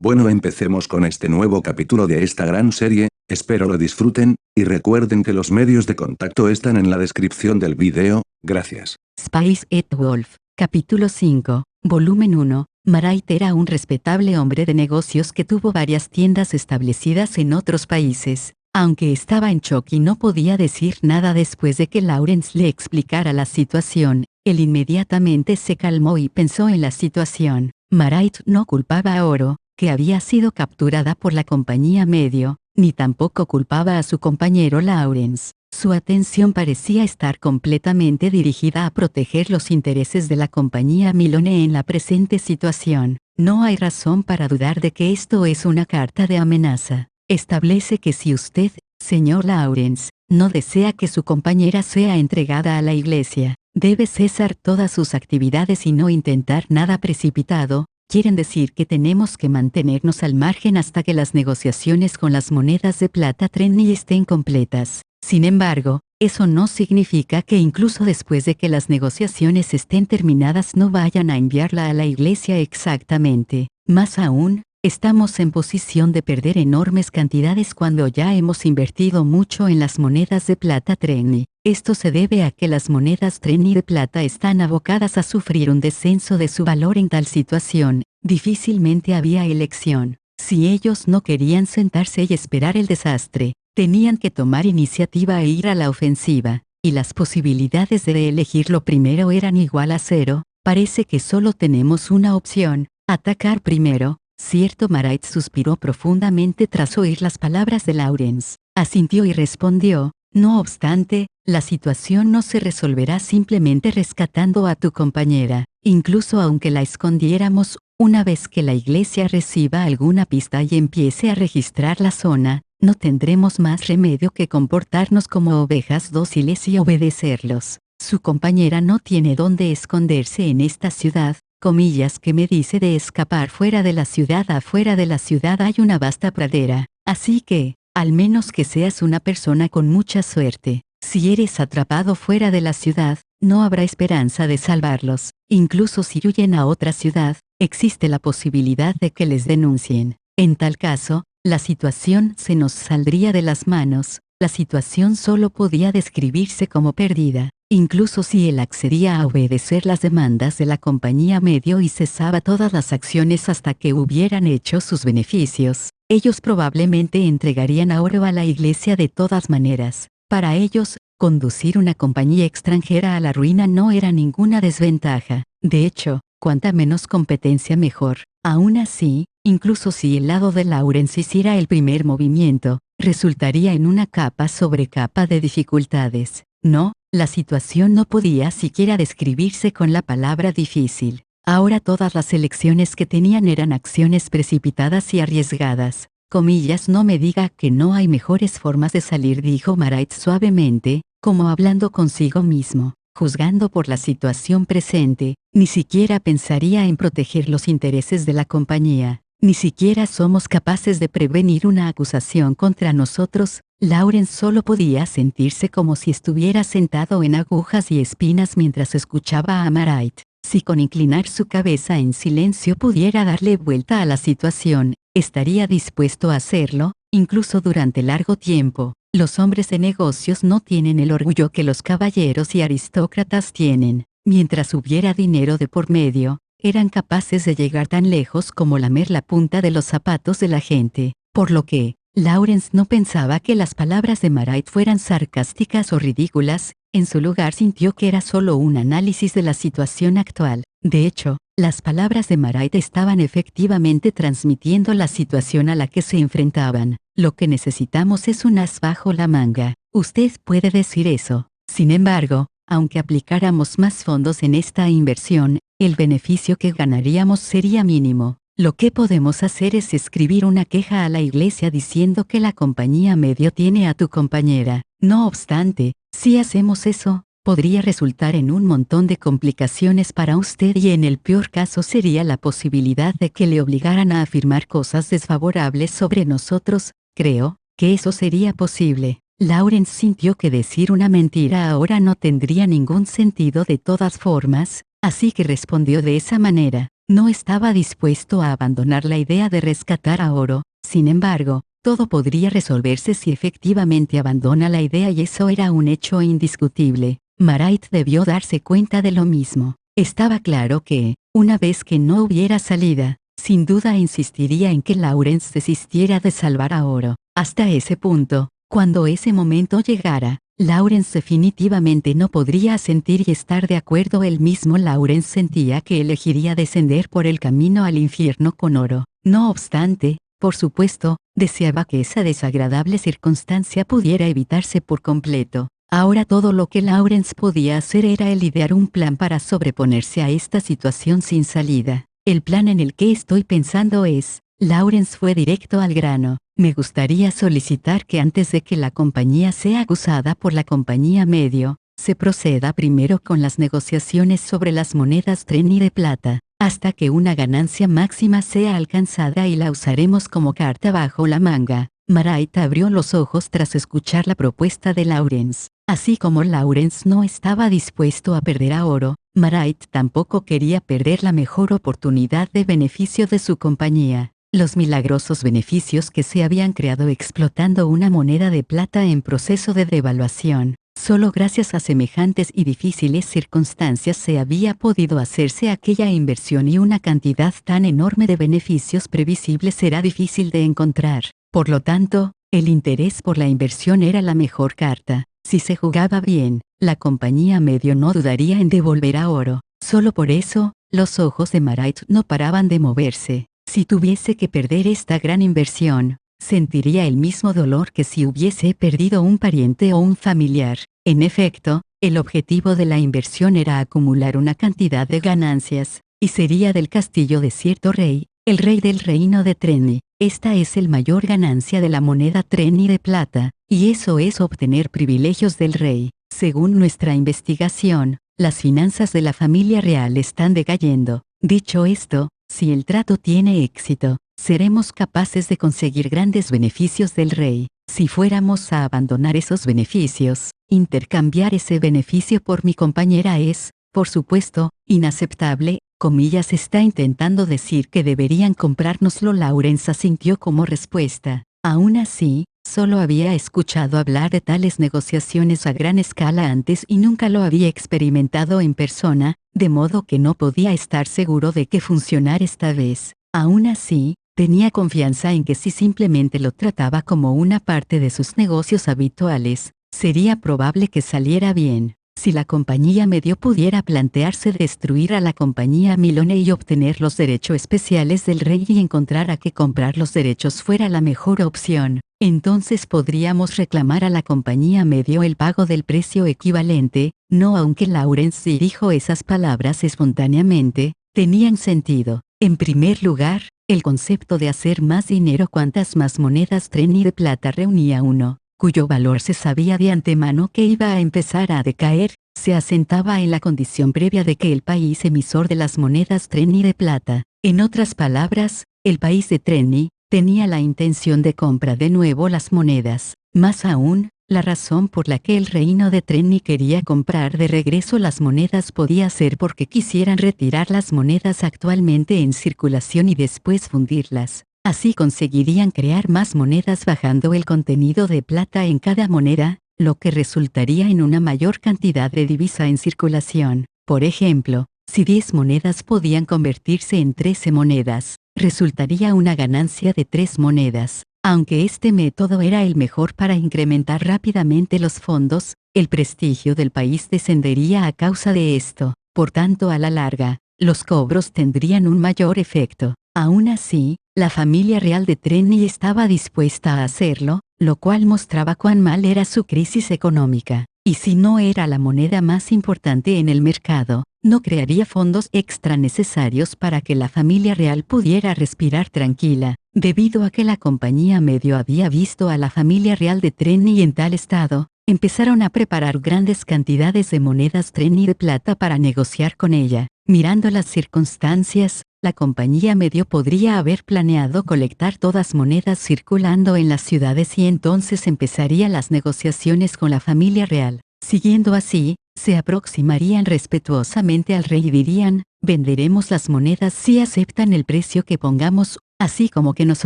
Bueno, empecemos con este nuevo capítulo de esta gran serie, espero lo disfruten, y recuerden que los medios de contacto están en la descripción del video, gracias. Spice et Wolf, capítulo 5, volumen 1. Marait era un respetable hombre de negocios que tuvo varias tiendas establecidas en otros países. Aunque estaba en shock y no podía decir nada después de que Lawrence le explicara la situación, él inmediatamente se calmó y pensó en la situación. Marait no culpaba a Oro, que había sido capturada por la compañía Medio, ni tampoco culpaba a su compañero Lawrence. Su atención parecía estar completamente dirigida a proteger los intereses de la compañía Milone en la presente situación. No hay razón para dudar de que esto es una carta de amenaza. Establece que si usted, señor Lawrence, no desea que su compañera sea entregada a la iglesia, debe cesar todas sus actividades y no intentar nada precipitado. Quieren decir que tenemos que mantenernos al margen hasta que las negociaciones con las monedas de plata Trenny estén completas. Sin embargo, eso no significa que incluso después de que las negociaciones estén terminadas no vayan a enviarla a la iglesia exactamente. Más aún, estamos en posición de perder enormes cantidades cuando ya hemos invertido mucho en las monedas de plata Trenny. Esto se debe a que las monedas Trenny de plata están abocadas a sufrir un descenso de su valor en tal situación. Difícilmente había elección. Si ellos no querían sentarse y esperar el desastre, tenían que tomar iniciativa e ir a la ofensiva, y las posibilidades de elegirlo primero eran igual a 0. Parece que solo tenemos una opción: atacar primero. Cierto. Marait suspiró profundamente tras oír las palabras de Lawrence. Asintió y respondió: no obstante, la situación no se resolverá simplemente rescatando a tu compañera, incluso aunque la escondiéramos. Una vez que la iglesia reciba alguna pista y empiece a registrar la zona, no tendremos más remedio que comportarnos como ovejas dóciles y obedecerlos. Su compañera no tiene dónde esconderse en esta ciudad. Comillas que me dice de escapar fuera de la ciudad. Afuera de la ciudad hay una vasta pradera, así que, al menos que seas una persona con mucha suerte, si eres atrapado fuera de la ciudad, no habrá esperanza de salvarlos. Incluso si huyen a otra ciudad, existe la posibilidad de que les denuncien. En tal caso, la situación se nos saldría de las manos. La situación solo podía describirse como perdida. Incluso si él accedía a obedecer las demandas de la compañía Medio y cesaba todas las acciones hasta que hubieran hecho sus beneficios, ellos probablemente entregarían a Oro a la iglesia de todas maneras. Para ellos, conducir una compañía extranjera a la ruina no era ninguna desventaja. De hecho, cuanta menos competencia mejor. Aún así, incluso si el lado de Lawrence hiciera el primer movimiento, resultaría en una capa sobre capa de dificultades. No, la situación no podía siquiera describirse con la palabra difícil. Ahora todas las elecciones que tenían eran acciones precipitadas y arriesgadas. Comillas, no me diga que no hay mejores formas de salir, dijo Marait suavemente, como hablando consigo mismo. Juzgando por la situación presente, ni siquiera pensaría en proteger los intereses de la compañía. Ni siquiera somos capaces de prevenir una acusación contra nosotros. Lawrence solo podía sentirse como si estuviera sentado en agujas y espinas mientras escuchaba a Marait. Si con inclinar su cabeza en silencio pudiera darle vuelta a la situación, estaría dispuesto a hacerlo, incluso durante largo tiempo. Los hombres de negocios no tienen el orgullo que los caballeros y aristócratas tienen. Mientras hubiera dinero de por medio, eran capaces de llegar tan lejos como lamer la punta de los zapatos de la gente. Por lo que, Lawrence no pensaba que las palabras de Marait fueran sarcásticas o ridículas. En su lugar sintió que era solo un análisis de la situación actual. De hecho, las palabras de Marait estaban efectivamente transmitiendo la situación a la que se enfrentaban. Lo que necesitamos es un as bajo la manga. Usted puede decir eso. Sin embargo, aunque aplicáramos más fondos en esta inversión, el beneficio que ganaríamos sería mínimo. Lo que podemos hacer es escribir una queja a la iglesia diciendo que la compañía Medio tiene a tu compañera. No obstante, si hacemos eso, podría resultar en un montón de complicaciones para usted y en el peor caso sería la posibilidad de que le obligaran a afirmar cosas desfavorables sobre nosotros. Creo que eso sería posible. Lawrence sintió que decir una mentira ahora no tendría ningún sentido de todas formas, así que respondió de esa manera. No estaba dispuesto a abandonar la idea de rescatar a Oro. Sin embargo, todo podría resolverse si efectivamente abandona la idea, y eso era un hecho indiscutible. Marait debió darse cuenta de lo mismo. Estaba claro que, una vez que no hubiera salida, sin duda insistiría en que Lawrence desistiera de salvar a Oro. Hasta ese punto, cuando ese momento llegara, Lawrence definitivamente no podría asentir y estar de acuerdo. Él mismo Lawrence sentía que elegiría descender por el camino al infierno con Oro. No obstante, por supuesto, deseaba que esa desagradable circunstancia pudiera evitarse por completo. Ahora todo lo que Lawrence podía hacer era el idear un plan para sobreponerse a esta situación sin salida. El plan en el que estoy pensando es, Lawrence fue directo al grano. Me gustaría solicitar que antes de que la compañía sea acusada por la compañía medio, se proceda primero con las negociaciones sobre las monedas Trenni de plata, hasta que una ganancia máxima sea alcanzada, y la usaremos como carta bajo la manga. Marait abrió los ojos tras escuchar la propuesta de Lawrence. Así como Lawrence no estaba dispuesto a perder a Oro, Marait tampoco quería perder la mejor oportunidad de beneficio de su compañía. Los milagrosos beneficios que se habían creado explotando una moneda de plata en proceso de devaluación. Solo gracias a semejantes y difíciles circunstancias se había podido hacerse aquella inversión, y una cantidad tan enorme de beneficios previsibles era difícil de encontrar. Por lo tanto, el interés por la inversión era la mejor carta. Si se jugaba bien, la compañía medio no dudaría en devolver a Oro. Solo por eso, los ojos de Marait no paraban de moverse. Si tuviese que perder esta gran inversión, sentiría el mismo dolor que si hubiese perdido un pariente o un familiar. En efecto, el objetivo de la inversión era acumular una cantidad de ganancias, y sería del castillo de cierto rey, el rey del reino de Trenni. Esta es el mayor ganancia de la moneda Trenni de plata, y eso es obtener privilegios del rey. Según nuestra investigación, las finanzas de la familia real están decayendo. Dicho esto, si el trato tiene éxito, seremos capaces de conseguir grandes beneficios del rey. Si fuéramos a abandonar esos beneficios, intercambiar ese beneficio por mi compañera es, por supuesto, inaceptable. Comillas, está intentando decir que deberían comprárnoslo. Lawrence asintió como respuesta. Aún así, solo había escuchado hablar de tales negociaciones a gran escala antes y nunca lo había experimentado en persona, de modo que no podía estar seguro de que funcionara esta vez. Aún así, tenía confianza en que si simplemente lo trataba como una parte de sus negocios habituales, sería probable que saliera bien. Si la compañía medio pudiera plantearse destruir a la compañía Milone y obtener los derechos especiales del rey y encontrar a que comprar los derechos fuera la mejor opción, entonces podríamos reclamar a la compañía medio el pago del precio equivalente. No, aunque Lawrence dijo esas palabras espontáneamente, tenían sentido. En primer lugar, el concepto de hacer más dinero cuantas más monedas Trenni de plata reunía uno, cuyo valor se sabía de antemano que iba a empezar a decaer, se asentaba en la condición previa de que el país emisor de las monedas Trenni de plata, en otras palabras, el país de Trenni, tenía la intención de comprar de nuevo las monedas. Más aún, la razón por la que el reino de Trenni quería comprar de regreso las monedas podía ser porque quisieran retirar las monedas actualmente en circulación y después fundirlas. Así conseguirían crear más monedas bajando el contenido de plata en cada moneda, lo que resultaría en una mayor cantidad de divisa en circulación. Por ejemplo, si 10 monedas podían convertirse en 13 monedas, resultaría una ganancia de 3 monedas. Aunque este método era el mejor para incrementar rápidamente los fondos, el prestigio del país descendería a causa de esto. Por tanto, a la larga, los cobros tendrían un mayor efecto. Aún así, la familia real de Trenni estaba dispuesta a hacerlo, lo cual mostraba cuán mal era su crisis económica. Y si no era la moneda más importante en el mercado, no crearía fondos extra necesarios para que la familia real pudiera respirar tranquila. Debido a que la compañía medio había visto a la familia real de Trenni en tal estado, empezaron a preparar grandes cantidades de monedas Trenni de plata para negociar con ella. Mirando las circunstancias, la compañía medio podría haber planeado colectar todas monedas circulando en las ciudades y entonces empezaría las negociaciones con la familia real. Siguiendo así, se aproximarían respetuosamente al rey y dirían: venderemos las monedas si aceptan el precio que pongamos, así como que nos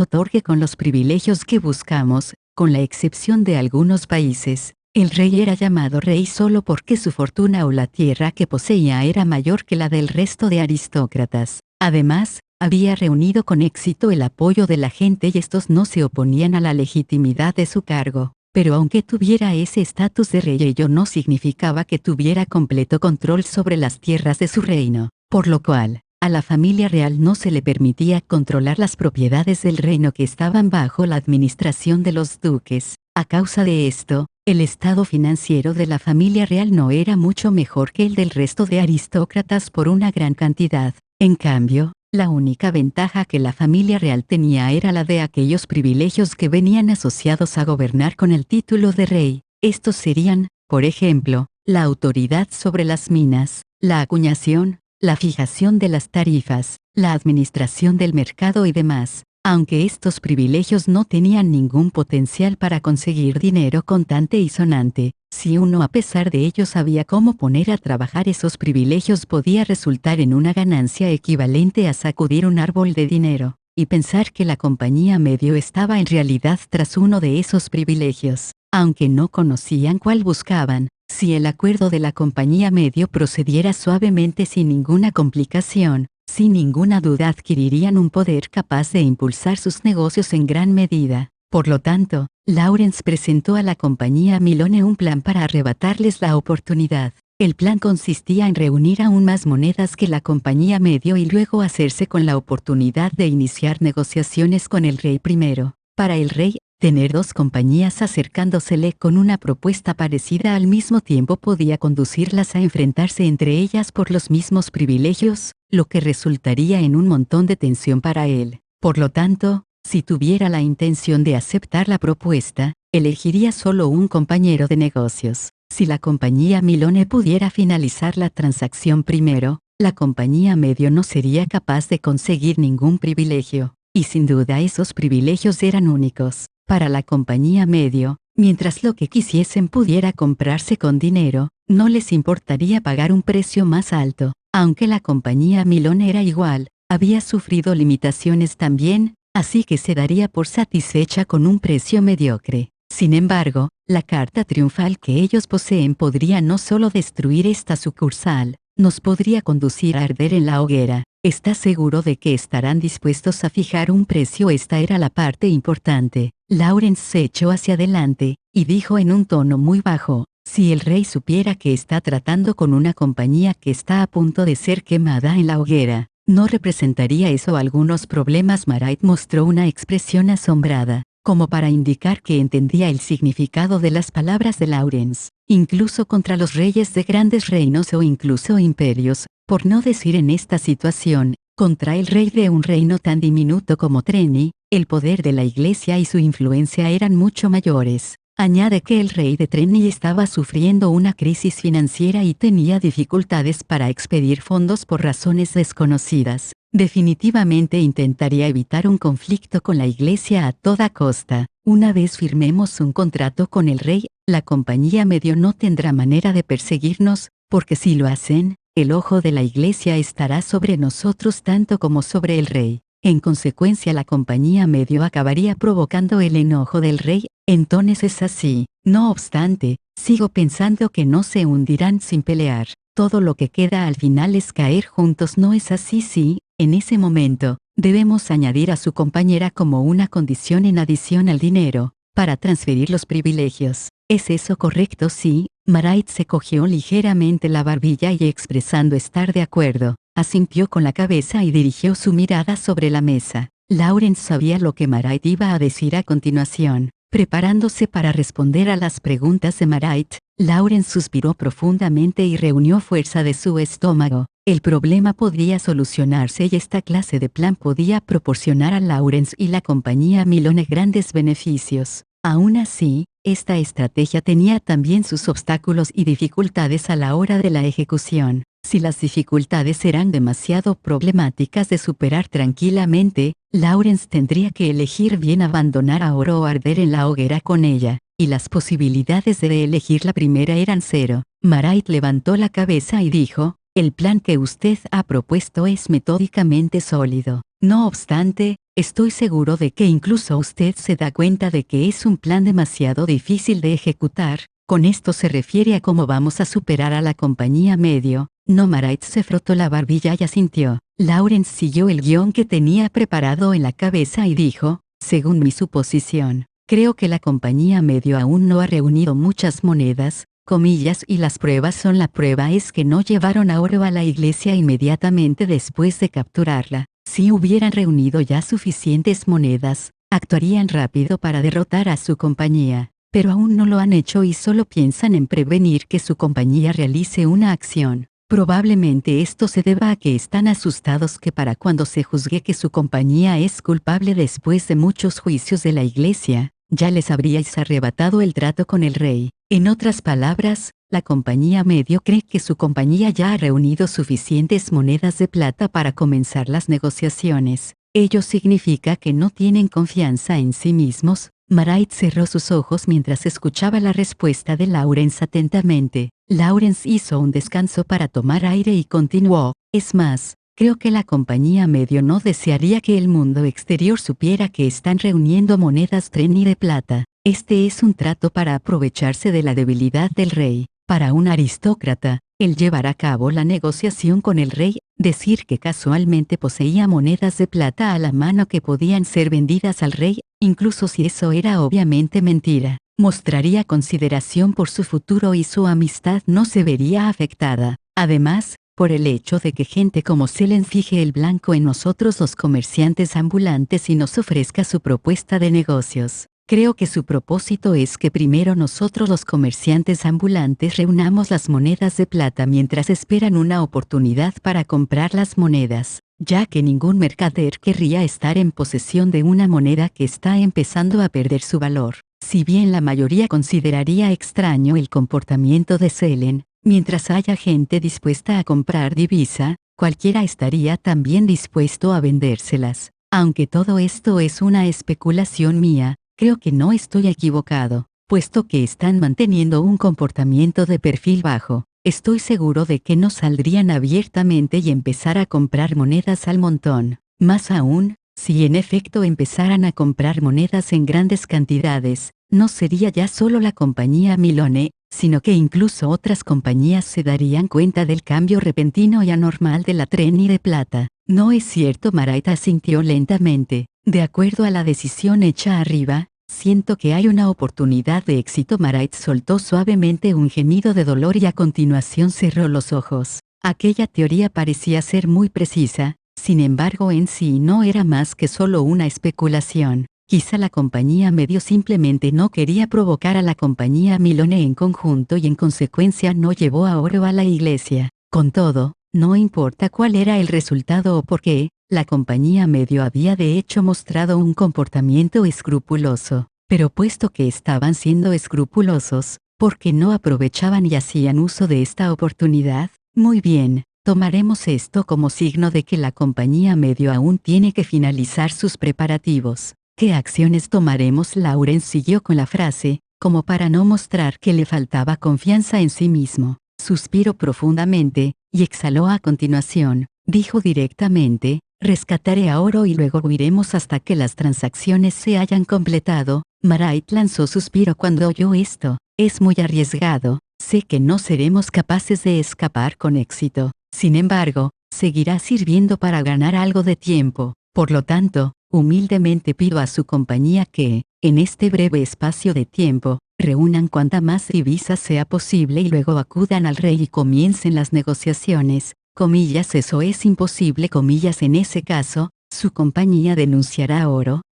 otorgue con los privilegios que buscamos, con la excepción de algunos países. El rey era llamado rey solo porque su fortuna o la tierra que poseía era mayor que la del resto de aristócratas. Además, había reunido con éxito el apoyo de la gente y estos no se oponían a la legitimidad de su cargo. Pero aunque tuviera ese estatus de rey, ello no significaba que tuviera completo control sobre las tierras de su reino, por lo cual, a la familia real no se le permitía controlar las propiedades del reino que estaban bajo la administración de los duques. A causa de esto, el estado financiero de la familia real no era mucho mejor que el del resto de aristócratas por una gran cantidad. En cambio, la única ventaja que la familia real tenía era la de aquellos privilegios que venían asociados a gobernar con el título de rey. Estos serían, por ejemplo, la autoridad sobre las minas, la acuñación, la fijación de las tarifas, la administración del mercado y demás. Aunque estos privilegios no tenían ningún potencial para conseguir dinero contante y sonante, si uno a pesar de ello sabía cómo poner a trabajar esos privilegios podía resultar en una ganancia equivalente a sacudir un árbol de dinero, y pensar que la compañía medio estaba en realidad tras uno de esos privilegios, aunque no conocían cuál buscaban. Si el acuerdo de la compañía medio procediera suavemente sin ninguna complicación, sin ninguna duda adquirirían un poder capaz de impulsar sus negocios en gran medida. Por lo tanto, Lawrence presentó a la compañía Milone un plan para arrebatarles la oportunidad. El plan consistía en reunir aún más monedas que la compañía medio y luego hacerse con la oportunidad de iniciar negociaciones con el rey primero. Para el rey, tener dos compañías acercándosele con una propuesta parecida al mismo tiempo podía conducirlas a enfrentarse entre ellas por los mismos privilegios, lo que resultaría en un montón de tensión para él. Por lo tanto, si tuviera la intención de aceptar la propuesta, elegiría solo un compañero de negocios. Si la compañía Milone pudiera finalizar la transacción primero, la compañía medio no sería capaz de conseguir ningún privilegio, y sin duda esos privilegios eran únicos para la compañía medio. Mientras lo que quisiesen pudiera comprarse con dinero, no les importaría pagar un precio más alto. Aunque la compañía Milone era igual, había sufrido limitaciones también, así que se daría por satisfecha con un precio mediocre. Sin embargo, la carta triunfal que ellos poseen podría no solo destruir esta sucursal, nos podría conducir a arder en la hoguera. ¿Estás seguro de que estarán dispuestos a fijar un precio? Esta era la parte importante. Lawrence se echó hacia adelante, y dijo en un tono muy bajo: si el rey supiera que está tratando con una compañía que está a punto de ser quemada en la hoguera, ¿no representaría eso algunos problemas? Marait mostró una expresión asombrada, como para indicar que entendía el significado de las palabras de Lawrence. Incluso contra los reyes de grandes reinos o incluso imperios, por no decir en esta situación, contra el rey de un reino tan diminuto como Treni, el poder de la Iglesia y su influencia eran mucho mayores. Añade que el rey de Treni estaba sufriendo una crisis financiera y tenía dificultades para expedir fondos por razones desconocidas. Definitivamente intentaría evitar un conflicto con la Iglesia a toda costa. Una vez firmemos un contrato con el rey, la compañía medio no tendrá manera de perseguirnos, porque si lo hacen, el ojo de la Iglesia estará sobre nosotros tanto como sobre el rey. En consecuencia, la compañía medio acabaría provocando el enojo del rey. Entonces es así. No obstante, sigo pensando que no se hundirán sin pelear. Todo lo que queda al final es caer juntos. ¿No es así? Sí, en ese momento, debemos añadir a su compañera como una condición en adición al dinero, para transferir los privilegios. ¿Es eso correcto? Sí. Marait se cogió ligeramente la barbilla y expresando estar de acuerdo, asintió con la cabeza y dirigió su mirada sobre la mesa. Lawrence sabía lo que Marait iba a decir a continuación. Preparándose para responder a las preguntas de Marait, Lawrence suspiró profundamente y reunió fuerza de su estómago. El problema podría solucionarse y esta clase de plan podía proporcionar a Lawrence y la compañía Milone grandes beneficios. Aún así, esta estrategia tenía también sus obstáculos y dificultades a la hora de la ejecución. Si las dificultades eran demasiado problemáticas de superar tranquilamente, Lawrence tendría que elegir bien abandonar a Oro o arder en la hoguera con ella. y las posibilidades de elegir la primera eran cero. Marait levantó la cabeza y dijo, el plan que usted ha propuesto es metódicamente sólido. No obstante, estoy seguro de que incluso usted se da cuenta de que es un plan demasiado difícil de ejecutar. Con esto se refiere a cómo vamos a superar a la compañía medio. No. Marait se frotó la barbilla y asintió. Lawrence siguió el guión que tenía preparado en la cabeza y dijo, según mi suposición, creo que la compañía medio aún no ha reunido muchas monedas, comillas, y las pruebas son la prueba es que no llevaron a oro a la iglesia inmediatamente después de capturarla. Si hubieran reunido ya suficientes monedas, actuarían rápido para derrotar a su compañía, pero aún no lo han hecho y solo piensan en prevenir que su compañía realice una acción. Probablemente esto se deba a que están asustados que para cuando se juzgue que su compañía es culpable después de muchos juicios de la iglesia, ya les habríais arrebatado el trato con el rey. En otras palabras, la compañía medio cree que su compañía ya ha reunido suficientes monedas de plata para comenzar las negociaciones. Ello significa que no tienen confianza en sí mismos. Marait cerró sus ojos mientras escuchaba la respuesta de Lawrence atentamente. Lawrence hizo un descanso para tomar aire y continuó, es más, creo que la compañía medio no desearía que el mundo exterior supiera que están reuniendo monedas Trenni de plata. Este es un trato para aprovecharse de la debilidad del rey. Para un aristócrata, el llevar a cabo la negociación con el rey, decir que casualmente poseía monedas de plata a la mano que podían ser vendidas al rey, incluso si eso era obviamente mentira, mostraría consideración por su futuro y su amistad no se vería afectada. Además, por el hecho de que gente como Selen fije el blanco en nosotros los comerciantes ambulantes y nos ofrezca su propuesta de negocios. Creo que su propósito es que primero nosotros los comerciantes ambulantes reunamos las monedas de plata mientras esperan una oportunidad para comprar las monedas, ya que ningún mercader querría estar en posesión de una moneda que está empezando a perder su valor. Si bien la mayoría consideraría extraño el comportamiento de Selen, mientras haya gente dispuesta a comprar divisa, cualquiera estaría también dispuesto a vendérselas. Aunque todo esto es una especulación mía, creo que no estoy equivocado, puesto que están manteniendo un comportamiento de perfil bajo. Estoy seguro de que no saldrían abiertamente y empezar a comprar monedas al montón. Más aún, si en efecto empezaran a comprar monedas en grandes cantidades, no sería ya solo la compañía Milone, sino que incluso otras compañías se darían cuenta del cambio repentino y anormal de la Trenni de plata. ¿No es cierto? Marait asintió lentamente. De acuerdo a la decisión hecha arriba, siento que hay una oportunidad de éxito. Marait soltó suavemente un gemido de dolor y a continuación cerró los ojos. Aquella teoría parecía ser muy precisa, sin embargo en sí no era más que solo una especulación. Quizá la compañía medio simplemente no quería provocar a la compañía Milone en conjunto y en consecuencia no llevó a oro a la iglesia. Con todo, no importa cuál era el resultado o por qué, la compañía medio había de hecho mostrado un comportamiento escrupuloso. Pero puesto que estaban siendo escrupulosos, ¿por qué no aprovechaban y hacían uso de esta oportunidad? Muy bien, tomaremos esto como signo de que la compañía medio aún tiene que finalizar sus preparativos. ¿Qué acciones tomaremos? Lawrence siguió con la frase, como para no mostrar que le faltaba confianza en sí mismo. Suspiró profundamente, y exhaló a continuación. Dijo directamente, rescataré a oro y luego huiremos hasta que las transacciones se hayan completado. Marait lanzó suspiro cuando oyó esto. Es muy arriesgado, sé que no seremos capaces de escapar con éxito. Sin embargo, seguirá sirviendo para ganar algo de tiempo. Por lo tanto, humildemente pido a su compañía que, en este breve espacio de tiempo, reúnan cuanta más divisa sea posible y luego acudan al rey y comiencen las negociaciones. Comillas, eso es imposible. Comillas, en ese caso, su compañía denunciará oro.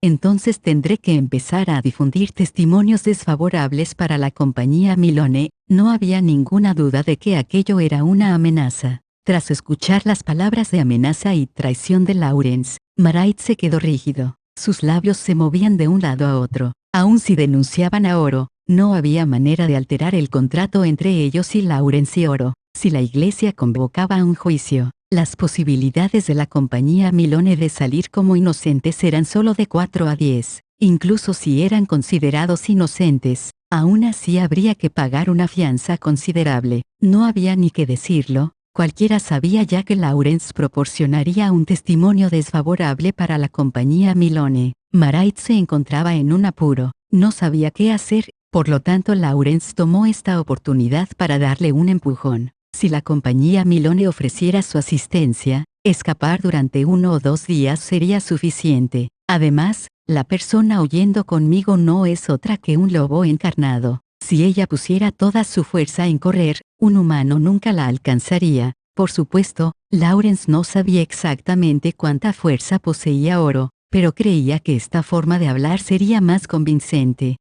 Entonces tendré que empezar a difundir testimonios desfavorables para la compañía Milone. No había ninguna duda de que aquello era una amenaza. Tras escuchar las palabras de amenaza y traición de Lawrence, Marait se quedó rígido. Sus labios se movían de un lado a otro. Aun si denunciaban a oro, no había manera de alterar el contrato entre ellos y Lawrence y oro. Si la iglesia convocaba un juicio, las posibilidades de la compañía Milone de salir como inocentes eran solo de 4 a 10. incluso si eran considerados inocentes, aún así habría que pagar una fianza considerable. No había ni que decirlo, cualquiera sabía ya que Lawrence proporcionaría un testimonio desfavorable para la compañía Milone. Marait se encontraba en un apuro, no sabía qué hacer, por lo tanto Lawrence tomó esta oportunidad para darle un empujón. Si la compañía Milone ofreciera su asistencia, escapar durante 1 o 2 días sería suficiente. Además, la persona huyendo conmigo no es otra que un lobo encarnado. Si ella pusiera toda su fuerza en correr, un humano nunca la alcanzaría. Por supuesto, Lawrence no sabía exactamente cuánta fuerza poseía Oro, pero creía que esta forma de hablar sería más convincente.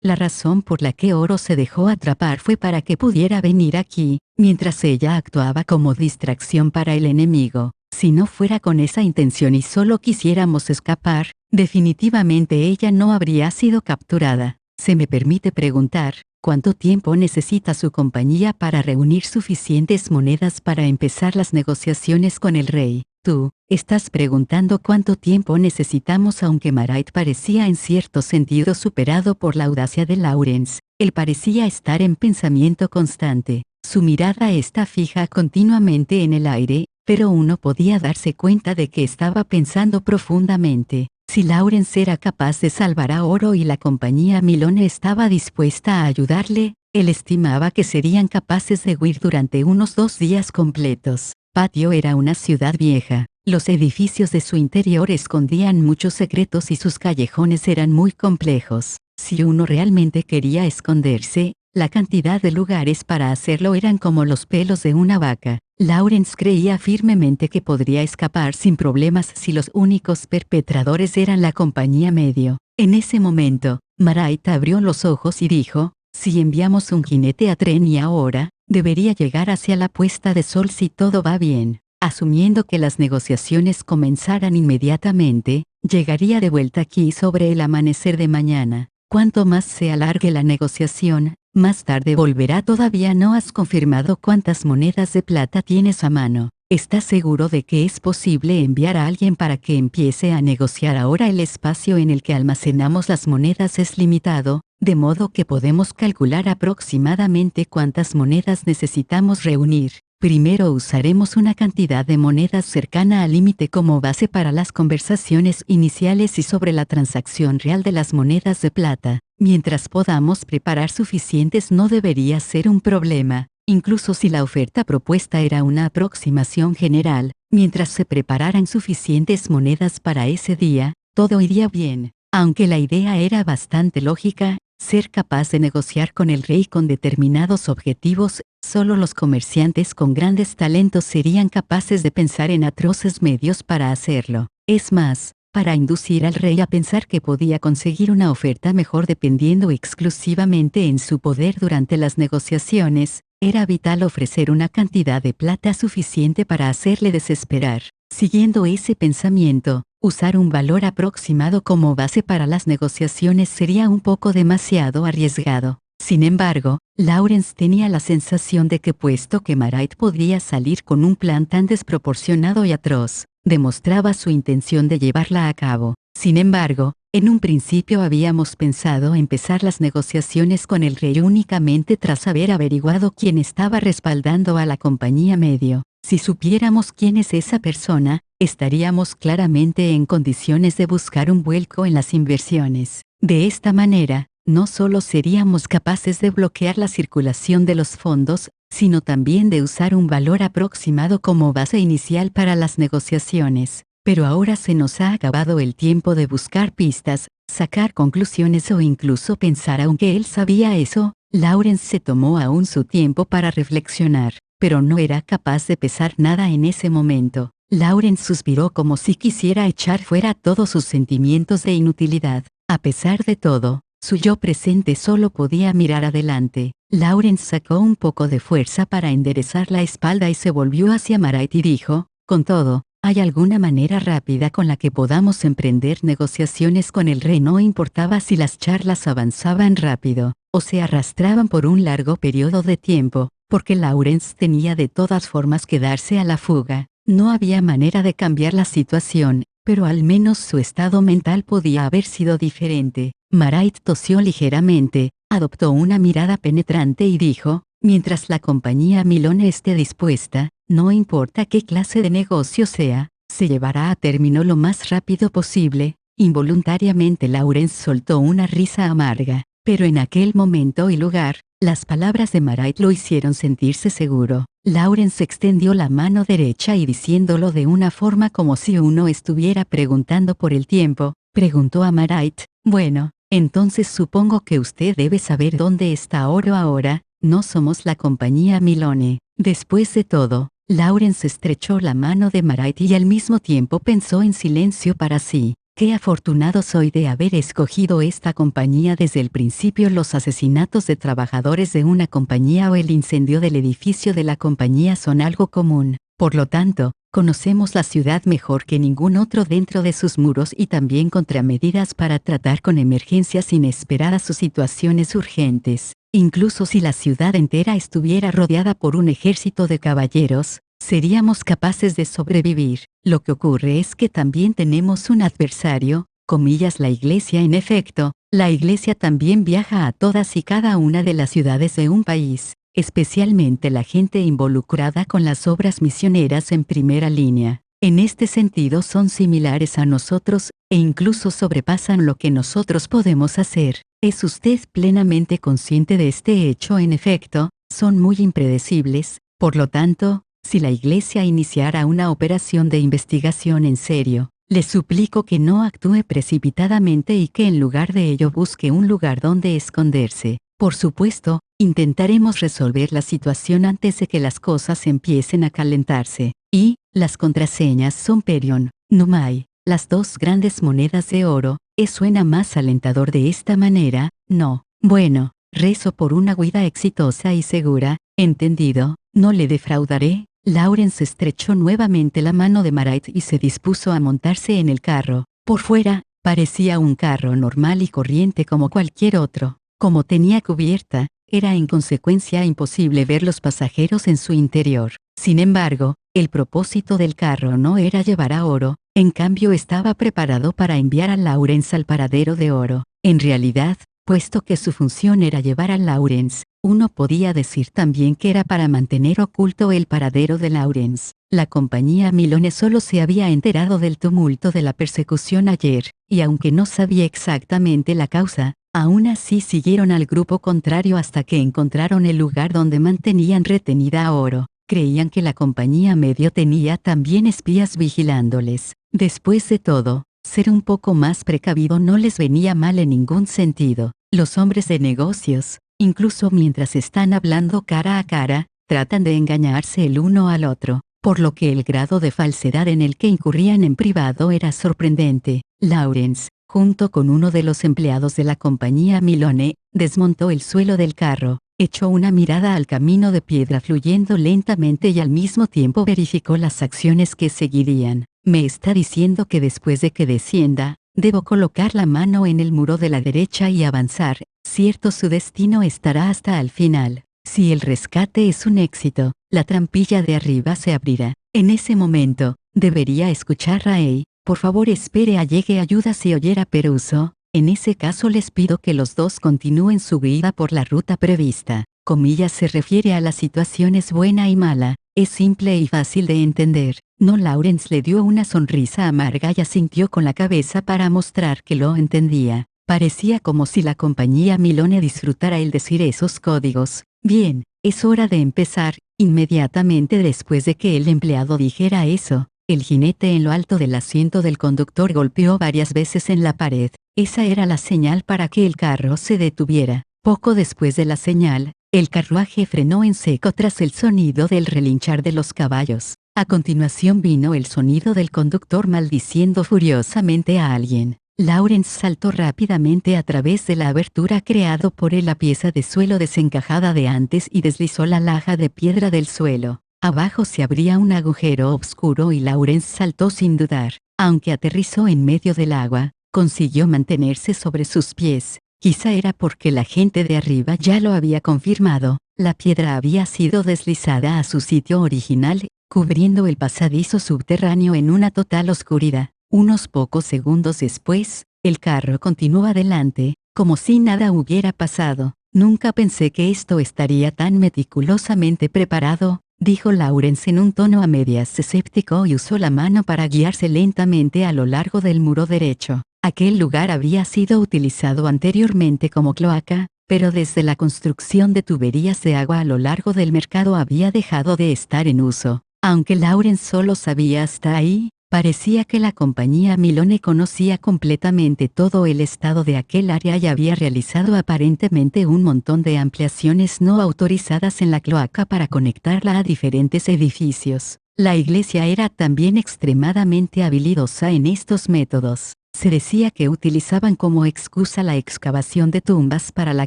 La razón por la que Oro se dejó atrapar fue para que pudiera venir aquí, mientras ella actuaba como distracción para el enemigo. Si no fuera con esa intención y solo quisiéramos escapar, definitivamente ella no habría sido capturada. Se me permite preguntar, ¿cuánto tiempo necesita su compañía para reunir suficientes monedas para empezar las negociaciones con el rey? Tú, estás preguntando cuánto tiempo necesitamos, aunque Marait parecía en cierto sentido superado por la audacia de Lawrence. Él parecía estar en pensamiento constante. Su mirada está fija continuamente en el aire, pero uno podía darse cuenta de que estaba pensando profundamente. Si Lawrence era capaz de salvar a Oro y la compañía Milone estaba dispuesta a ayudarle, él estimaba que serían capaces de huir durante unos 2 días completos. Patio era una ciudad vieja. Los edificios de su interior escondían muchos secretos y sus callejones eran muy complejos. Si uno realmente quería esconderse, la cantidad de lugares para hacerlo eran como los pelos de una vaca. Lawrence creía firmemente que podría escapar sin problemas si los únicos perpetradores eran la compañía Medio. En ese momento, Marait abrió los ojos y dijo, si enviamos un jinete a Treni ahora, debería llegar hacia la puesta de sol si todo va bien. Asumiendo que las negociaciones comenzaran inmediatamente, llegaría de vuelta aquí sobre el amanecer de mañana. Cuanto más se alargue la negociación, más tarde volverá. Todavía no has confirmado cuántas monedas de plata tienes a mano. ¿Estás seguro de que es posible enviar a alguien para que empiece a negociar ahora? El espacio en el que almacenamos las monedas es limitado, de modo que podemos calcular aproximadamente cuántas monedas necesitamos reunir. Primero usaremos una cantidad de monedas cercana al límite como base para las conversaciones iniciales y sobre la transacción real de las monedas de plata. Mientras podamos preparar suficientes no debería ser un problema, incluso si la oferta propuesta era una aproximación general. Mientras se prepararan suficientes monedas para ese día, todo iría bien. Aunque la idea era bastante lógica, ser capaz de negociar con el rey con determinados objetivos, solo los comerciantes con grandes talentos serían capaces de pensar en atroces medios para hacerlo. Es más, para inducir al rey a pensar que podía conseguir una oferta mejor dependiendo exclusivamente en su poder durante las negociaciones, era vital ofrecer una cantidad de plata suficiente para hacerle desesperar. Siguiendo ese pensamiento, usar un valor aproximado como base para las negociaciones sería un poco demasiado arriesgado. Sin embargo, Lawrence tenía la sensación de que puesto que Marait podría salir con un plan tan desproporcionado y atroz, demostraba su intención de llevarla a cabo. Sin embargo, en un principio habíamos pensado empezar las negociaciones con el rey únicamente tras haber averiguado quién estaba respaldando a la compañía Medio. Si supiéramos quién es esa persona, estaríamos claramente en condiciones de buscar un vuelco en las inversiones. De esta manera, no solo seríamos capaces de bloquear la circulación de los fondos, sino también de usar un valor aproximado como base inicial para las negociaciones. Pero ahora se nos ha acabado el tiempo de buscar pistas, sacar conclusiones o incluso pensar. Aunque él sabía eso, Lawrence se tomó aún su tiempo para reflexionar, pero no era capaz de pesar nada en ese momento. Lawrence suspiró como si quisiera echar fuera todos sus sentimientos de inutilidad. A pesar de todo, su yo presente solo podía mirar adelante. Lawrence sacó un poco de fuerza para enderezar la espalda y se volvió hacia Marait y dijo, con todo, ¿hay alguna manera rápida con la que podamos emprender negociaciones con el rey? No importaba si las charlas avanzaban rápido, o se arrastraban por un largo periodo de tiempo, porque Lawrence tenía de todas formas que darse a la fuga. No había manera de cambiar la situación, pero al menos su estado mental podía haber sido diferente. Marait tosió ligeramente, adoptó una mirada penetrante y dijo, mientras la compañía Milone esté dispuesta, no importa qué clase de negocio sea, se llevará a término lo más rápido posible. Involuntariamente Lawrence soltó una risa amarga, pero en aquel momento y lugar, las palabras de Marait lo hicieron sentirse seguro. Lawrence extendió la mano derecha y diciéndolo de una forma como si uno estuviera preguntando por el tiempo, preguntó a Marait, bueno, entonces supongo que usted debe saber dónde está Oro ahora, no somos la compañía Milone. Después de todo, Lawrence estrechó la mano de Marait y al mismo tiempo pensó en silencio para sí. Qué afortunado soy de haber escogido esta compañía desde el principio. Los asesinatos de trabajadores de una compañía o el incendio del edificio de la compañía son algo común. Por lo tanto, conocemos la ciudad mejor que ningún otro dentro de sus muros y también contramedidas para tratar con emergencias inesperadas o situaciones urgentes. Incluso si la ciudad entera estuviera rodeada por un ejército de caballeros, seríamos capaces de sobrevivir. Lo que ocurre es que también tenemos un adversario, comillas la Iglesia. En efecto, la Iglesia también viaja a todas y cada una de las ciudades de un país, especialmente la gente involucrada con las obras misioneras en primera línea. En este sentido son similares a nosotros, e incluso sobrepasan lo que nosotros podemos hacer. ¿Es usted plenamente consciente de este hecho? En efecto, son muy impredecibles, por lo tanto, si la Iglesia iniciara una operación de investigación en serio, le suplico que no actúe precipitadamente y que en lugar de ello busque un lugar donde esconderse. Por supuesto, intentaremos resolver la situación antes de que las cosas empiecen a calentarse. Y, las contraseñas son Perion, Numai, las dos grandes monedas de oro. Suena más alentador de esta manera, ¿no? Bueno, rezo por una huida exitosa y segura, ¿entendido? No le defraudaré. Lawrence estrechó nuevamente la mano de Marait y se dispuso a montarse en el carro. Por fuera, parecía un carro normal y corriente como cualquier otro. Como tenía cubierta, era en consecuencia imposible ver los pasajeros en su interior. Sin embargo, el propósito del carro no era llevar a Oro, en cambio estaba preparado para enviar a Lawrence al paradero de Oro. En realidad, puesto que su función era llevar a Lawrence, uno podía decir también que era para mantener oculto el paradero de Lawrence. La compañía Milone solo se había enterado del tumulto de la persecución ayer, y aunque no sabía exactamente la causa, aún así siguieron al grupo contrario hasta que encontraron el lugar donde mantenían retenida a Oro. Creían que la compañía medio tenía también espías vigilándoles. Después de todo, ser un poco más precavido no les venía mal en ningún sentido. Los hombres de negocios, incluso mientras están hablando cara a cara, tratan de engañarse el uno al otro, por lo que el grado de falsedad en el que incurrían en privado era sorprendente. Lawrence, junto con uno de los empleados de la compañía Milone, desmontó el suelo del carro, echó una mirada al camino de piedra fluyendo lentamente y al mismo tiempo verificó las acciones que seguirían. Me está diciendo que después de que descienda, debo colocar la mano en el muro de la derecha y avanzar. Cierto, su destino estará hasta el final. Si el rescate es un éxito, la trampilla de arriba se abrirá. En ese momento, debería escuchar a Ray. Por favor, espere a llegue ayuda si oyera Peruso. En ese caso les pido que los dos continúen su guía por la ruta prevista. Comillas se refiere a la situación es buena y mala. Es simple y fácil de entender. No. Lawrence le dio una sonrisa amarga y asintió con la cabeza para mostrar que lo entendía. Parecía como si la compañía Milone disfrutara el decir esos códigos. Bien, es hora de empezar. Inmediatamente después de que el empleado dijera eso, el jinete en lo alto del asiento del conductor golpeó varias veces en la pared. Esa era la señal para que el carro se detuviera. Poco después de la señal, el carruaje frenó en seco tras el sonido del relinchar de los caballos. A continuación vino el sonido del conductor maldiciendo furiosamente a alguien. Lawrence saltó rápidamente a través de la abertura creado por él la pieza de suelo desencajada de antes y deslizó la laja de piedra del suelo. Abajo se abría un agujero oscuro y Lawrence saltó sin dudar. Aunque aterrizó en medio del agua, consiguió mantenerse sobre sus pies. Quizá era porque la gente de arriba ya lo había confirmado. La piedra había sido deslizada a su sitio original, cubriendo el pasadizo subterráneo en una total oscuridad. Unos pocos segundos después, el carro continuó adelante, como si nada hubiera pasado. Nunca pensé que esto estaría tan meticulosamente preparado, dijo Lawrence en un tono a medias escéptico y usó la mano para guiarse lentamente a lo largo del muro derecho. Aquel lugar había sido utilizado anteriormente como cloaca, pero desde la construcción de tuberías de agua a lo largo del mercado había dejado de estar en uso. Aunque Lawrence solo sabía hasta ahí, parecía que la compañía Milone conocía completamente todo el estado de aquel área y había realizado aparentemente un montón de ampliaciones no autorizadas en la cloaca para conectarla a diferentes edificios. La iglesia era también extremadamente habilidosa en estos métodos. Se decía que utilizaban como excusa la excavación de tumbas para la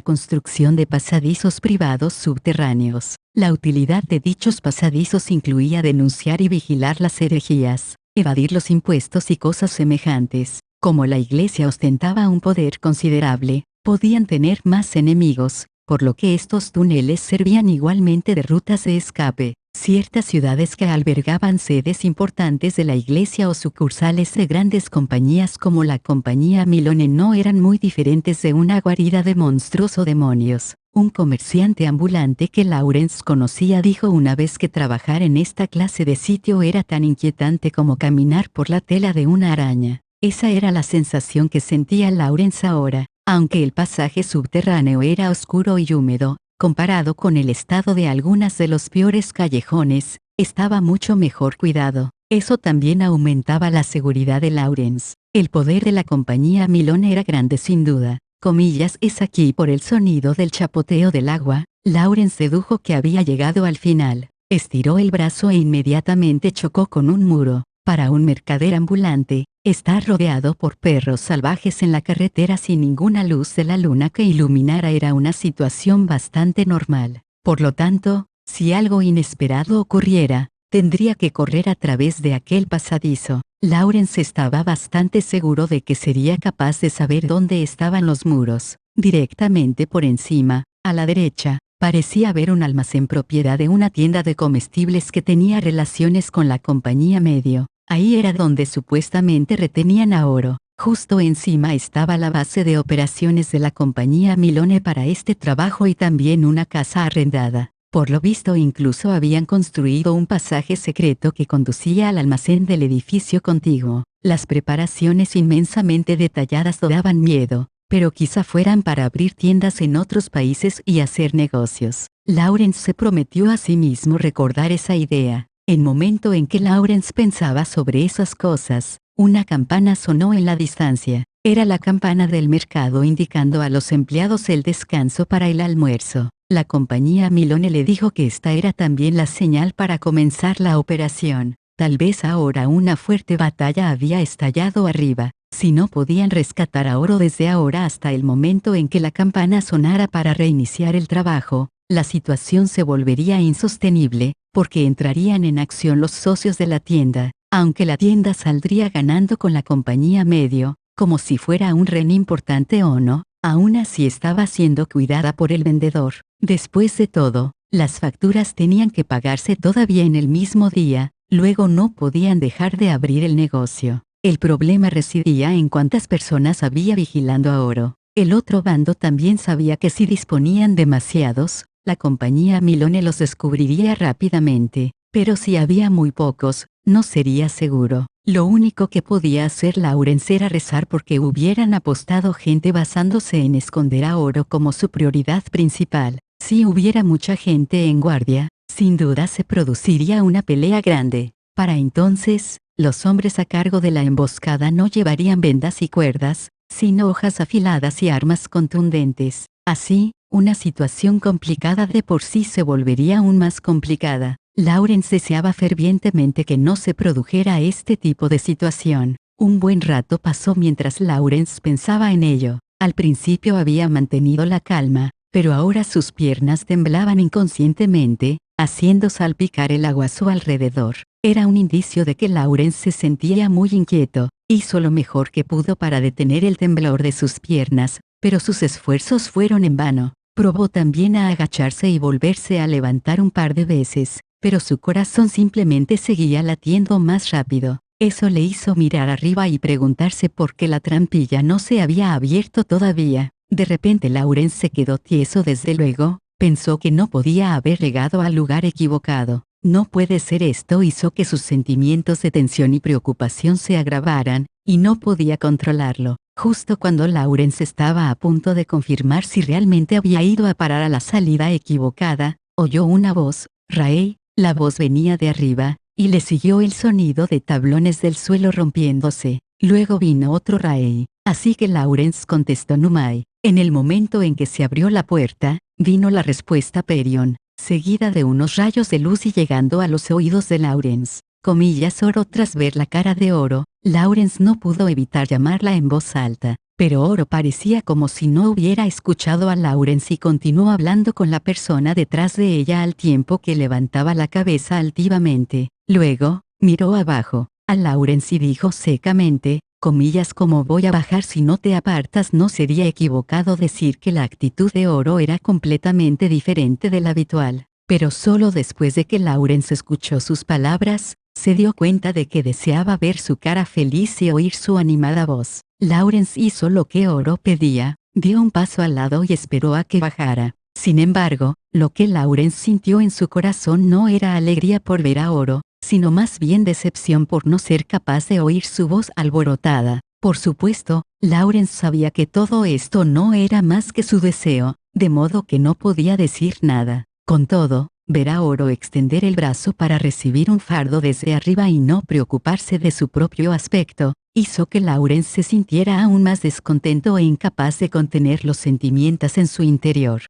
construcción de pasadizos privados subterráneos. La utilidad de dichos pasadizos incluía denunciar y vigilar las herejías, evadir los impuestos y cosas semejantes. Como la iglesia ostentaba un poder considerable, podían tener más enemigos, por lo que estos túneles servían igualmente de rutas de escape. Ciertas ciudades que albergaban sedes importantes de la iglesia o sucursales de grandes compañías como la compañía Milone no eran muy diferentes de una guarida de monstruos o demonios. Un comerciante ambulante que Lawrence conocía dijo una vez que trabajar en esta clase de sitio era tan inquietante como caminar por la tela de una araña. Esa era la sensación que sentía Lawrence ahora, aunque el pasaje subterráneo era oscuro y húmedo. Comparado con el estado de algunas de los peores callejones, estaba mucho mejor cuidado. Eso también aumentaba la seguridad de Lawrence. El poder de la compañía Milone era grande sin duda. Comillas es aquí por el sonido del chapoteo del agua. Lawrence dedujo que había llegado al final. Estiró el brazo e inmediatamente chocó con un muro. Para un mercader ambulante, estar rodeado por perros salvajes en la carretera sin ninguna luz de la luna que iluminara era una situación bastante normal. Por lo tanto, si algo inesperado ocurriera, tendría que correr a través de aquel pasadizo. Lawrence estaba bastante seguro de que sería capaz de saber dónde estaban los muros. Directamente por encima, a la derecha, parecía haber un almacén propiedad de una tienda de comestibles que tenía relaciones con la compañía Medio. Ahí era donde supuestamente retenían a oro. Justo encima estaba la base de operaciones de la compañía Milone para este trabajo y también una casa arrendada. Por lo visto incluso habían construido un pasaje secreto que conducía al almacén del edificio contiguo. Las preparaciones inmensamente detalladas daban miedo, pero quizá fueran para abrir tiendas en otros países y hacer negocios. Lawrence se prometió a sí mismo recordar esa idea. El momento en que Lawrence pensaba sobre esas cosas, una campana sonó en la distancia. Era la campana del mercado indicando a los empleados el descanso para el almuerzo. La compañía Milone le dijo que esta era también la señal para comenzar la operación. Tal vez ahora una fuerte batalla había estallado arriba. Si no podían rescatar a oro desde ahora hasta el momento en que la campana sonara para reiniciar el trabajo, la situación se volvería insostenible, porque entrarían en acción los socios de la tienda, aunque la tienda saldría ganando con la compañía Medio, como si fuera un rehén importante o no, aún así estaba siendo cuidada por el vendedor. Después de todo, las facturas tenían que pagarse todavía en el mismo día, luego no podían dejar de abrir el negocio. El problema residía en cuántas personas había vigilando a oro. El otro bando también sabía que si disponían demasiados, la compañía Milone los descubriría rápidamente, pero si había muy pocos, no sería seguro. Lo único que podía hacer Lawrence era rezar porque hubieran apostado gente basándose en esconder a oro como su prioridad principal. Si hubiera mucha gente en guardia, sin duda se produciría una pelea grande. Para entonces, los hombres a cargo de la emboscada no llevarían vendas y cuerdas, sino hojas afiladas y armas contundentes. Así, una situación complicada de por sí se volvería aún más complicada. Lawrence deseaba fervientemente que no se produjera este tipo de situación. Un buen rato pasó mientras Lawrence pensaba en ello. Al principio había mantenido la calma, pero ahora sus piernas temblaban inconscientemente, haciendo salpicar el agua a su alrededor. Era un indicio de que Lawrence se sentía muy inquieto. Hizo lo mejor que pudo para detener el temblor de sus piernas, pero sus esfuerzos fueron en vano. Probó también a agacharse y volverse a levantar un par de veces, pero su corazón simplemente seguía latiendo más rápido. Eso le hizo mirar arriba y preguntarse por qué la trampilla no se había abierto todavía. De repente Lawrence se quedó tieso. Desde luego, pensó que no podía haber llegado al lugar equivocado. No puede ser. Esto hizo que sus sentimientos de tensión y preocupación se agravaran, y no podía controlarlo. Justo cuando Lawrence estaba a punto de confirmar si realmente había ido a parar a la salida equivocada, oyó una voz: Rae. La voz venía de arriba, y le siguió el sonido de tablones del suelo rompiéndose. Luego vino otro Rae, así que Lawrence contestó Numai. En el momento en que se abrió la puerta, vino la respuesta Perion, seguida de unos rayos de luz y llegando a los oídos de Lawrence. Oro. Tras ver la cara de Oro, Lawrence no pudo evitar llamarla en voz alta, pero Oro parecía como si no hubiera escuchado a Lawrence y continuó hablando con la persona detrás de ella al tiempo que levantaba la cabeza altivamente. Luego, miró abajo a Lawrence y dijo secamente: ¿Cómo voy a bajar si no te apartas? No sería equivocado decir que la actitud de Oro era completamente diferente de la habitual, pero solo después de que Lawrence escuchó sus palabras, se dio cuenta de que deseaba ver su cara feliz y oír su animada voz. Lawrence hizo lo que Oro pedía, dio un paso al lado y esperó a que bajara. Sin embargo, lo que Lawrence sintió en su corazón no era alegría por ver a Oro, sino más bien decepción por no ser capaz de oír su voz alborotada. Por supuesto, Lawrence sabía que todo esto no era más que su deseo, de modo que no podía decir nada. Con todo, ver a Oro extender el brazo para recibir un fardo desde arriba y no preocuparse de su propio aspecto, hizo que Lawrence se sintiera aún más descontento e incapaz de contener los sentimientos en su interior.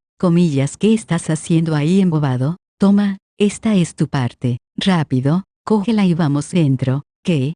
¿Qué estás haciendo ahí embobado? Toma, esta es tu parte. Rápido, cógela y vamos dentro. ¿Qué?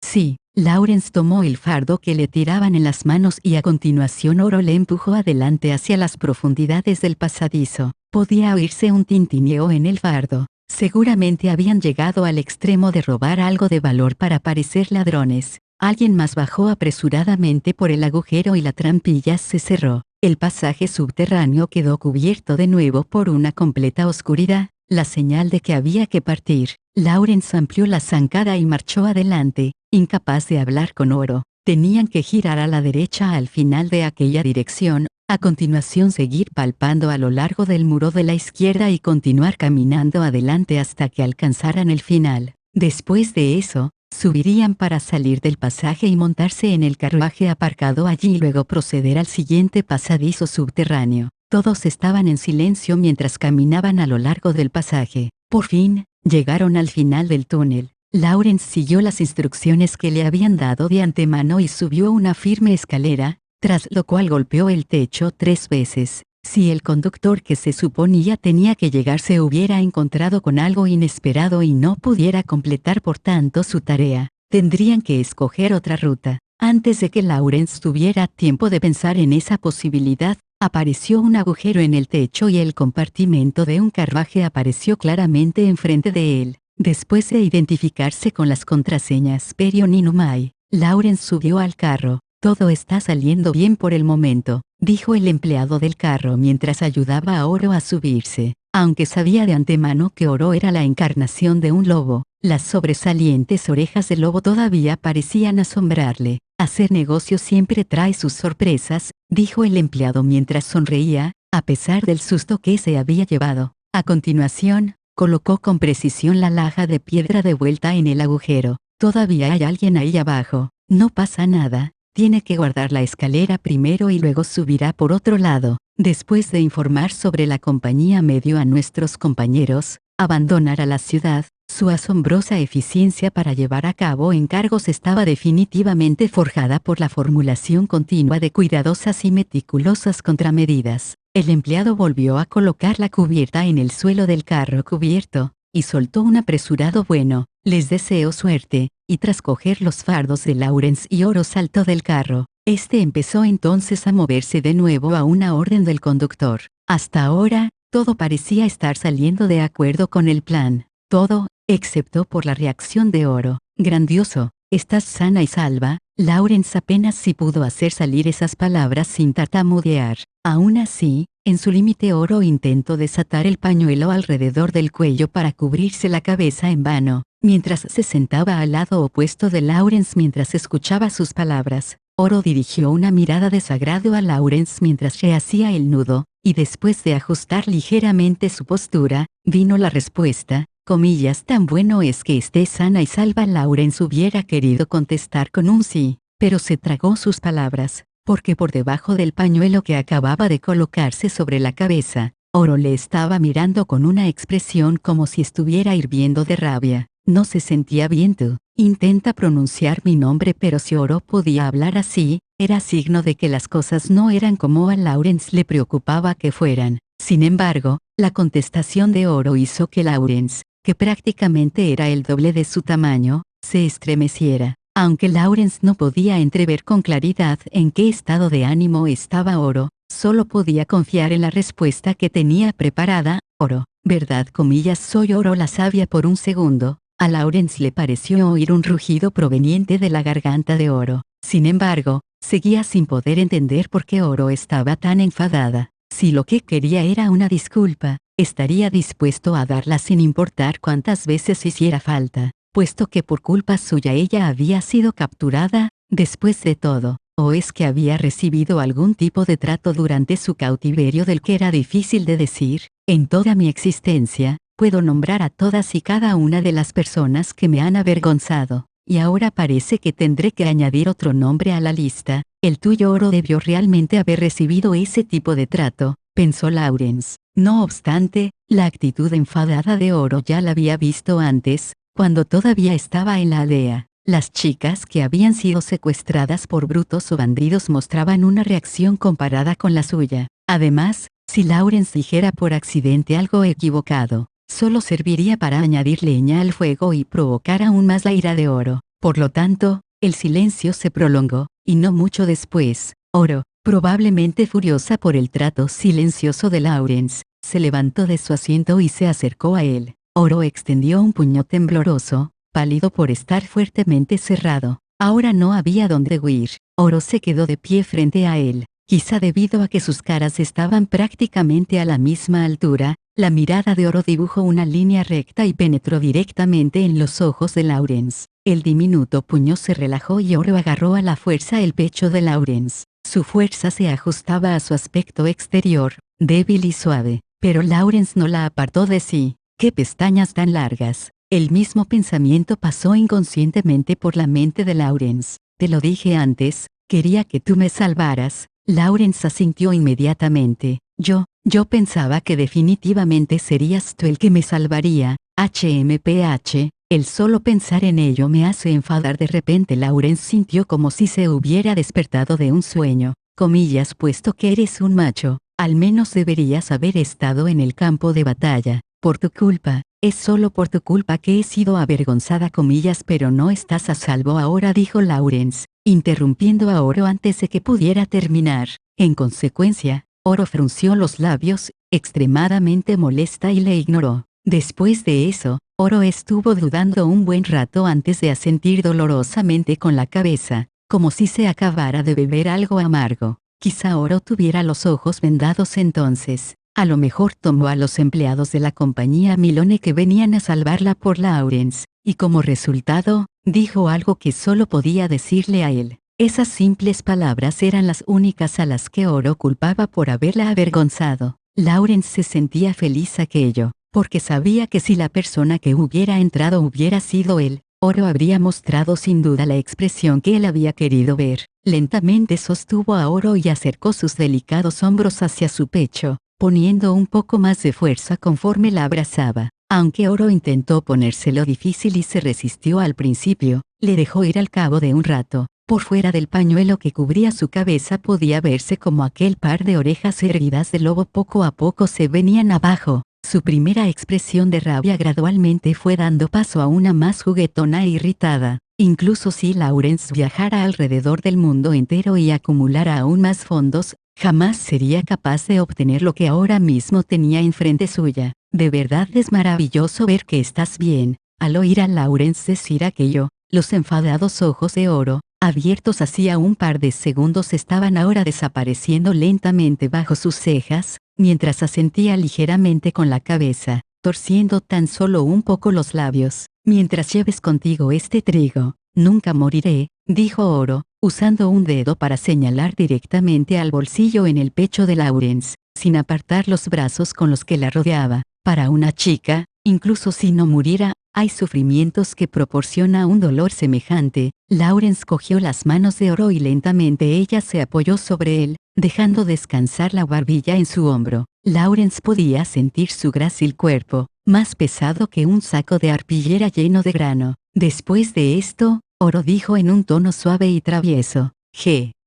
Sí. Lawrence tomó el fardo que le tiraban en las manos y a continuación Oro le empujó adelante hacia las profundidades del pasadizo. Podía oírse un tintineo en el fardo. Seguramente habían llegado al extremo de robar algo de valor para parecer ladrones. Alguien más bajó apresuradamente por el agujero y la trampilla se cerró. El pasaje subterráneo quedó cubierto de nuevo por una completa oscuridad, la señal de que había que partir. Lawrence amplió la zancada y marchó adelante, incapaz de hablar con Oro. Tenían que girar a la derecha al final de aquella dirección, a continuación seguir palpando a lo largo del muro de la izquierda y continuar caminando adelante hasta que alcanzaran el final. Después de eso, subirían para salir del pasaje y montarse en el carruaje aparcado allí y luego proceder al siguiente pasadizo subterráneo. Todos estaban en silencio mientras caminaban a lo largo del pasaje. Por fin, llegaron al final del túnel. Lawrence siguió las instrucciones que le habían dado de antemano y subió una firme escalera, tras lo cual golpeó el techo 3 veces. Si el conductor que se suponía tenía que llegar se hubiera encontrado con algo inesperado y no pudiera completar por tanto su tarea, tendrían que escoger otra ruta. Antes de que Lawrence tuviera tiempo de pensar en esa posibilidad, apareció un agujero en el techo y el compartimento de un carruaje apareció claramente enfrente de él. Después de identificarse con las contraseñas Perion y Numai, Lawrence subió al carro. Todo está saliendo bien por el momento, dijo el empleado del carro mientras ayudaba a Oro a subirse. Aunque sabía de antemano que Oro era la encarnación de un lobo, las sobresalientes orejas del lobo todavía parecían asombrarle. Hacer negocio siempre trae sus sorpresas, dijo el empleado mientras sonreía, a pesar del susto que se había llevado. A continuación, colocó con precisión la laja de piedra de vuelta en el agujero. Todavía hay alguien ahí abajo. No pasa nada. Tiene que guardar la escalera primero y luego subirá por otro lado. Después de informar sobre la compañía medio a nuestros compañeros, abandonar a la ciudad, su asombrosa eficiencia para llevar a cabo encargos estaba definitivamente forjada por la formulación continua de cuidadosas y meticulosas contramedidas. El empleado volvió a colocar la cubierta en el suelo del carro cubierto, y soltó un apresurado bueno, les deseo suerte, y tras coger los fardos de Lawrence y Oro saltó del carro. Este empezó entonces a moverse de nuevo a una orden del conductor. Hasta ahora, todo parecía estar saliendo de acuerdo con el plan. Todo, excepto por la reacción de Oro. Grandioso, estás sana y salva. Lawrence apenas si pudo hacer salir esas palabras sin tartamudear. Aún así, En su límite Oro intentó desatar el pañuelo alrededor del cuello para cubrirse la cabeza en vano, mientras se sentaba al lado opuesto de Lawrence mientras escuchaba sus palabras. Oro dirigió una mirada de desagrado a Lawrence mientras rehacía el nudo, y después de ajustar ligeramente su postura, vino la respuesta, comillas, tan bueno es que esté sana y salva. Lawrence hubiera querido contestar con un sí, pero se tragó sus palabras, porque por debajo del pañuelo que acababa de colocarse sobre la cabeza, Oro le estaba mirando con una expresión como si estuviera hirviendo de rabia. No se sentía bien tú. Intenta pronunciar mi nombre, pero si Oro podía hablar así, era signo de que las cosas no eran como a Lawrence le preocupaba que fueran. Sin embargo, la contestación de Oro hizo que Lawrence, que prácticamente era el doble de su tamaño, se estremeciera. Aunque Lawrence no podía entrever con claridad en qué estado de ánimo estaba Oro, solo podía confiar en la respuesta que tenía preparada. Oro, ¿verdad? Comillas, soy Oro la sabia. Por un segundo, a Lawrence le pareció oír un rugido proveniente de la garganta de Oro. Sin embargo, seguía sin poder entender por qué Oro estaba tan enfadada. Si lo que quería era una disculpa, estaría dispuesto a darla sin importar cuántas veces hiciera falta, puesto que por culpa suya ella había sido capturada. Después de todo, ¿o es que había recibido algún tipo de trato durante su cautiverio del que era difícil de decir? En toda mi existencia, puedo nombrar a todas y cada una de las personas que me han avergonzado, y ahora parece que tendré que añadir otro nombre a la lista. El tuyo, Oro, debió realmente haber recibido ese tipo de trato, pensó Lawrence. No obstante, la actitud enfadada de Oro ya la había visto antes, cuando todavía estaba en la aldea. Las chicas que habían sido secuestradas por brutos o bandidos mostraban una reacción comparada con la suya. Además, si Lawrence dijera por accidente algo equivocado, solo serviría para añadir leña al fuego y provocar aún más la ira de Oro. Por lo tanto, el silencio se prolongó, y no mucho después, Oro, probablemente furiosa por el trato silencioso de Lawrence, se levantó de su asiento y se acercó a él. Oro extendió un puño tembloroso, pálido por estar fuertemente cerrado. Ahora no había dónde huir. Oro se quedó de pie frente a él. Quizá debido a que sus caras estaban prácticamente a la misma altura, la mirada de Oro dibujó una línea recta y penetró directamente en los ojos de Lawrence. El diminuto puño se relajó y Oro agarró a la fuerza el pecho de Lawrence. Su fuerza se ajustaba a su aspecto exterior, débil y suave, pero Lawrence no la apartó de sí. ¡Qué pestañas tan largas! El mismo pensamiento pasó inconscientemente por la mente de Lawrence. Te lo dije antes, quería que tú me salvaras. Lawrence asintió inmediatamente. Yo pensaba que definitivamente serías tú el que me salvaría. HMPH, el solo pensar en ello me hace enfadar. De repente Lawrence sintió como si se hubiera despertado de un sueño. Comillas, puesto que eres un macho, al menos deberías haber estado en el campo de batalla. Por tu culpa, es solo por tu culpa que he sido avergonzada, comillas, pero no estás a salvo ahora, dijo Lawrence, interrumpiendo a Oro antes de que pudiera terminar. En consecuencia, Oro frunció los labios, extremadamente molesta, y le ignoró. Después de eso, Oro estuvo dudando un buen rato antes de asentir dolorosamente con la cabeza, como si se acabara de beber algo amargo. Quizá Oro tuviera los ojos vendados entonces. A lo mejor tomó a los empleados de la compañía Milone que venían a salvarla por Lawrence, y como resultado, dijo algo que solo podía decirle a él. Esas simples palabras eran las únicas a las que Oro culpaba por haberla avergonzado. Lawrence se sentía feliz aquello, porque sabía que si la persona que hubiera entrado hubiera sido él, Oro habría mostrado sin duda la expresión que él había querido ver. Lentamente sostuvo a Oro y acercó sus delicados hombros hacia su pecho, poniendo un poco más de fuerza conforme la abrazaba. Aunque Oro intentó ponérselo difícil y se resistió al principio, le dejó ir al cabo de un rato. Por fuera del pañuelo que cubría su cabeza podía verse como aquel par de orejas erguidas de lobo poco a poco se venían abajo. Su primera expresión de rabia gradualmente fue dando paso a una más juguetona e irritada. Incluso si Lawrence viajara alrededor del mundo entero y acumulara aún más fondos, jamás sería capaz de obtener lo que ahora mismo tenía enfrente suya. De verdad es maravilloso ver que estás bien. Al oír a Lawrence decir aquello, los enfadados ojos de Oro, abiertos hacía un par de segundos, estaban ahora desapareciendo lentamente bajo sus cejas, mientras asentía ligeramente con la cabeza, torciendo tan solo un poco los labios. Mientras lleves contigo este trigo, nunca moriré, dijo Oro, usando un dedo para señalar directamente al bolsillo en el pecho de Lawrence, sin apartar los brazos con los que la rodeaba. Para una chica, incluso si no muriera, hay sufrimientos que proporciona un dolor semejante. Lawrence cogió las manos de Oro y lentamente ella se apoyó sobre él, dejando descansar la barbilla en su hombro. Lawrence podía sentir su grácil cuerpo, más pesado que un saco de arpillera lleno de grano. Después de esto, Oro dijo en un tono suave y travieso,